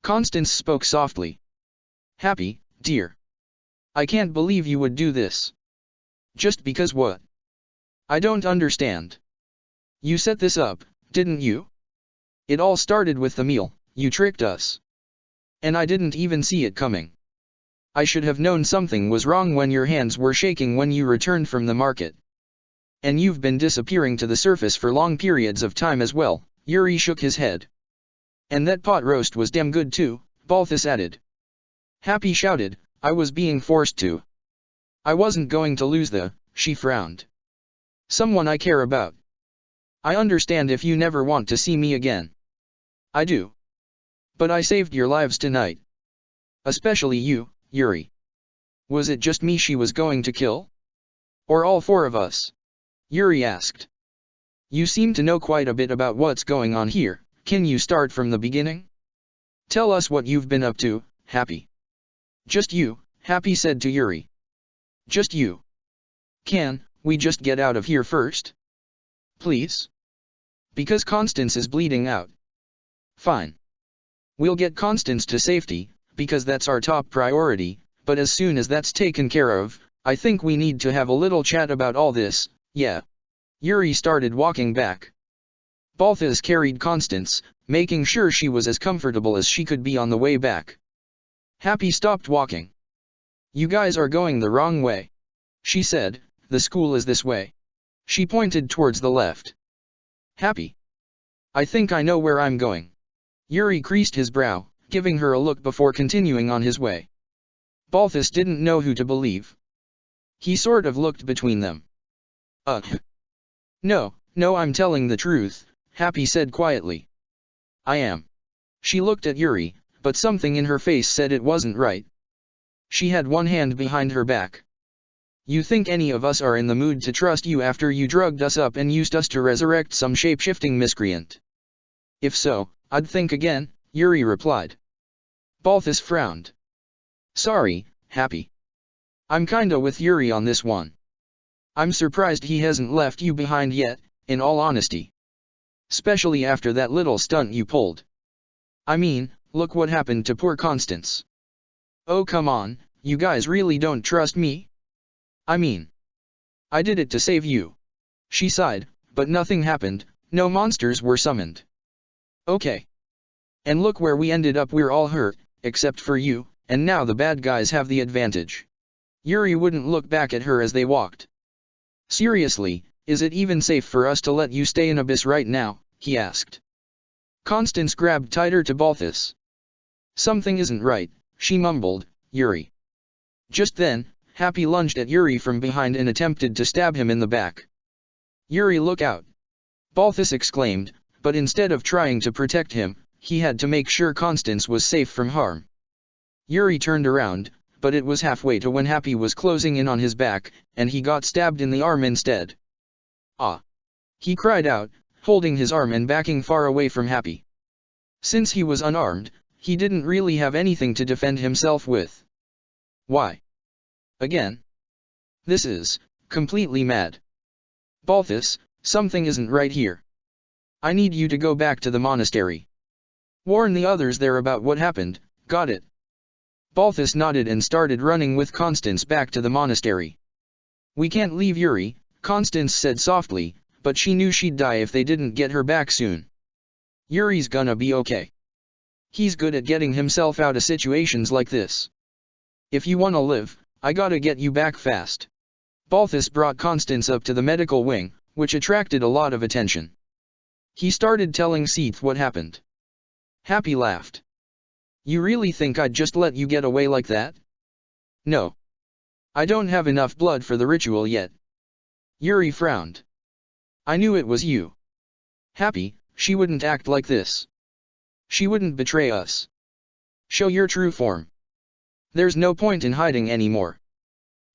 S1: Constance spoke softly. Happy, dear. I can't believe you would do this. Just because what? I don't understand. You set this up, didn't you? It all started with the meal, you tricked us. And I didn't even see it coming. I should have known something was wrong when your hands were shaking when you returned from the market. And you've been disappearing to the surface for long periods of time as well. Yuri shook his head. And that pot roast was damn good too, Balthus added. Happy shouted, I was being forced to. I wasn't going to lose she frowned. Someone I care about. I understand if you never want to see me again. I do. But I saved your lives tonight. Especially you, Yuri. Was it just me she was going to kill? Or all four of us? Yuri asked. You seem to know quite a bit about what's going on here, can you start from the beginning? Tell us what you've been up to, Happy. Just you, Happy said to Yuri. Just you. Can we just get out of here first? Please? Because Constance is bleeding out. Fine. We'll get Constance to safety, because that's our top priority, but as soon as that's taken care of, I think we need to have a little chat about all this, yeah. Yuri started walking back. Balthus carried Constance, making sure she was as comfortable as she could be on the way back. Happy stopped walking. You guys are going the wrong way. She said, the school is this way. She pointed towards the left. Happy. I think I know where I'm going. Yuri creased his brow, giving her a look before continuing on his way. Balthus didn't know who to believe. He sort of looked between them. No, I'm telling the truth, Happy said quietly. I am. She looked at Yuri, but something in her face said it wasn't right. She had one hand behind her back. You think any of us are in the mood to trust you after you drugged us up and used us to resurrect some shape-shifting miscreant? If so, I'd think again, Yuri replied. Balthus frowned. Sorry, Happy. I'm kinda with Yuri on this one. I'm surprised he hasn't left you behind yet, in all honesty. Especially after that little stunt you pulled. I mean, look what happened to poor Constance. Oh come on, you guys really don't trust me? I mean, I did it to save you. She sighed, but nothing happened, no monsters were summoned. Okay. And look where we ended up, we're all hurt, except for you, and now the bad guys have the advantage. Yuri wouldn't look back at her as they walked. Seriously, is it even safe for us to let you stay in Abyss right now? He asked. Constance grabbed tighter to Balthus. Something isn't right, she mumbled, Yuri. Just then, Happy lunged at Yuri from behind and attempted to stab him in the back. Yuri, look out! Balthus exclaimed, but instead of trying to protect him, he had to make sure Constance was safe from harm. Yuri turned around, but it was halfway to when Happy was closing in on his back, and he got stabbed in the arm instead. Ah! He cried out, holding his arm and backing far away from Happy. Since he was unarmed, he didn't really have anything to defend himself with. Why? Again? This is completely mad. Balthus, something isn't right here. I need you to go back to the monastery. Warn the others there about what happened, got it? Balthus nodded and started running with Constance back to the monastery. We can't leave Yuri, Constance said softly, but she knew she'd die if they didn't get her back soon. Yuri's gonna be okay. He's good at getting himself out of situations like this. If you wanna live, I gotta get you back fast. Balthus brought Constance up to the medical wing, which attracted a lot of attention. He started telling Seath what happened. Happy laughed. You really think I'd just let you get away like that? No. I don't have enough blood for the ritual yet. Yuri frowned. I knew it was you. Happy, she wouldn't act like this. She wouldn't betray us. Show your true form. There's no point in hiding anymore.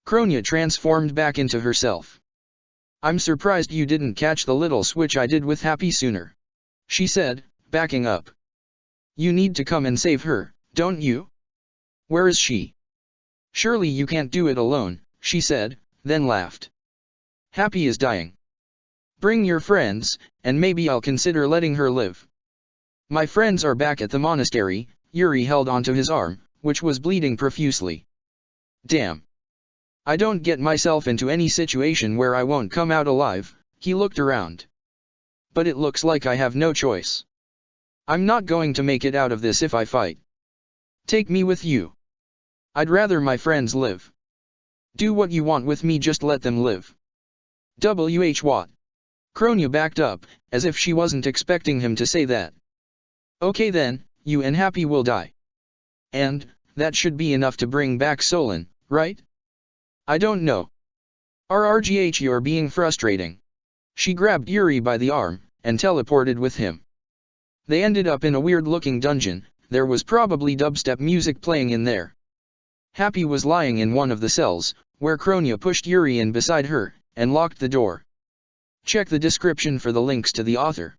S1: Kronia transformed back into herself. I'm surprised you didn't catch the little switch I did with Happy sooner, she said, backing up. You need to come and save her, don't you? Where is she? Surely you can't do it alone, she said, then laughed. Happy is dying. Bring your friends, and maybe I'll consider letting her live. My friends are back at the monastery. Yuri held onto his arm, which was bleeding profusely. Damn. I don't get myself into any situation where I won't come out alive. He looked around. But it looks like I have no choice. I'm not going to make it out of this if I fight. Take me with you. I'd rather my friends live. Do what you want with me, just let them live. What? Kronia backed up, as if she wasn't expecting him to say that. Okay then, you and Happy will die. And, that should be enough to bring back Solon, right? I don't know. RRGH, you're being frustrating. She grabbed Yuri by the arm, and teleported with him. They ended up in a weird-looking dungeon. There was probably dubstep music playing in there. Happy was lying in one of the cells, where Kronia pushed Yuri in beside her, and locked the door. Check the description for the links to the author.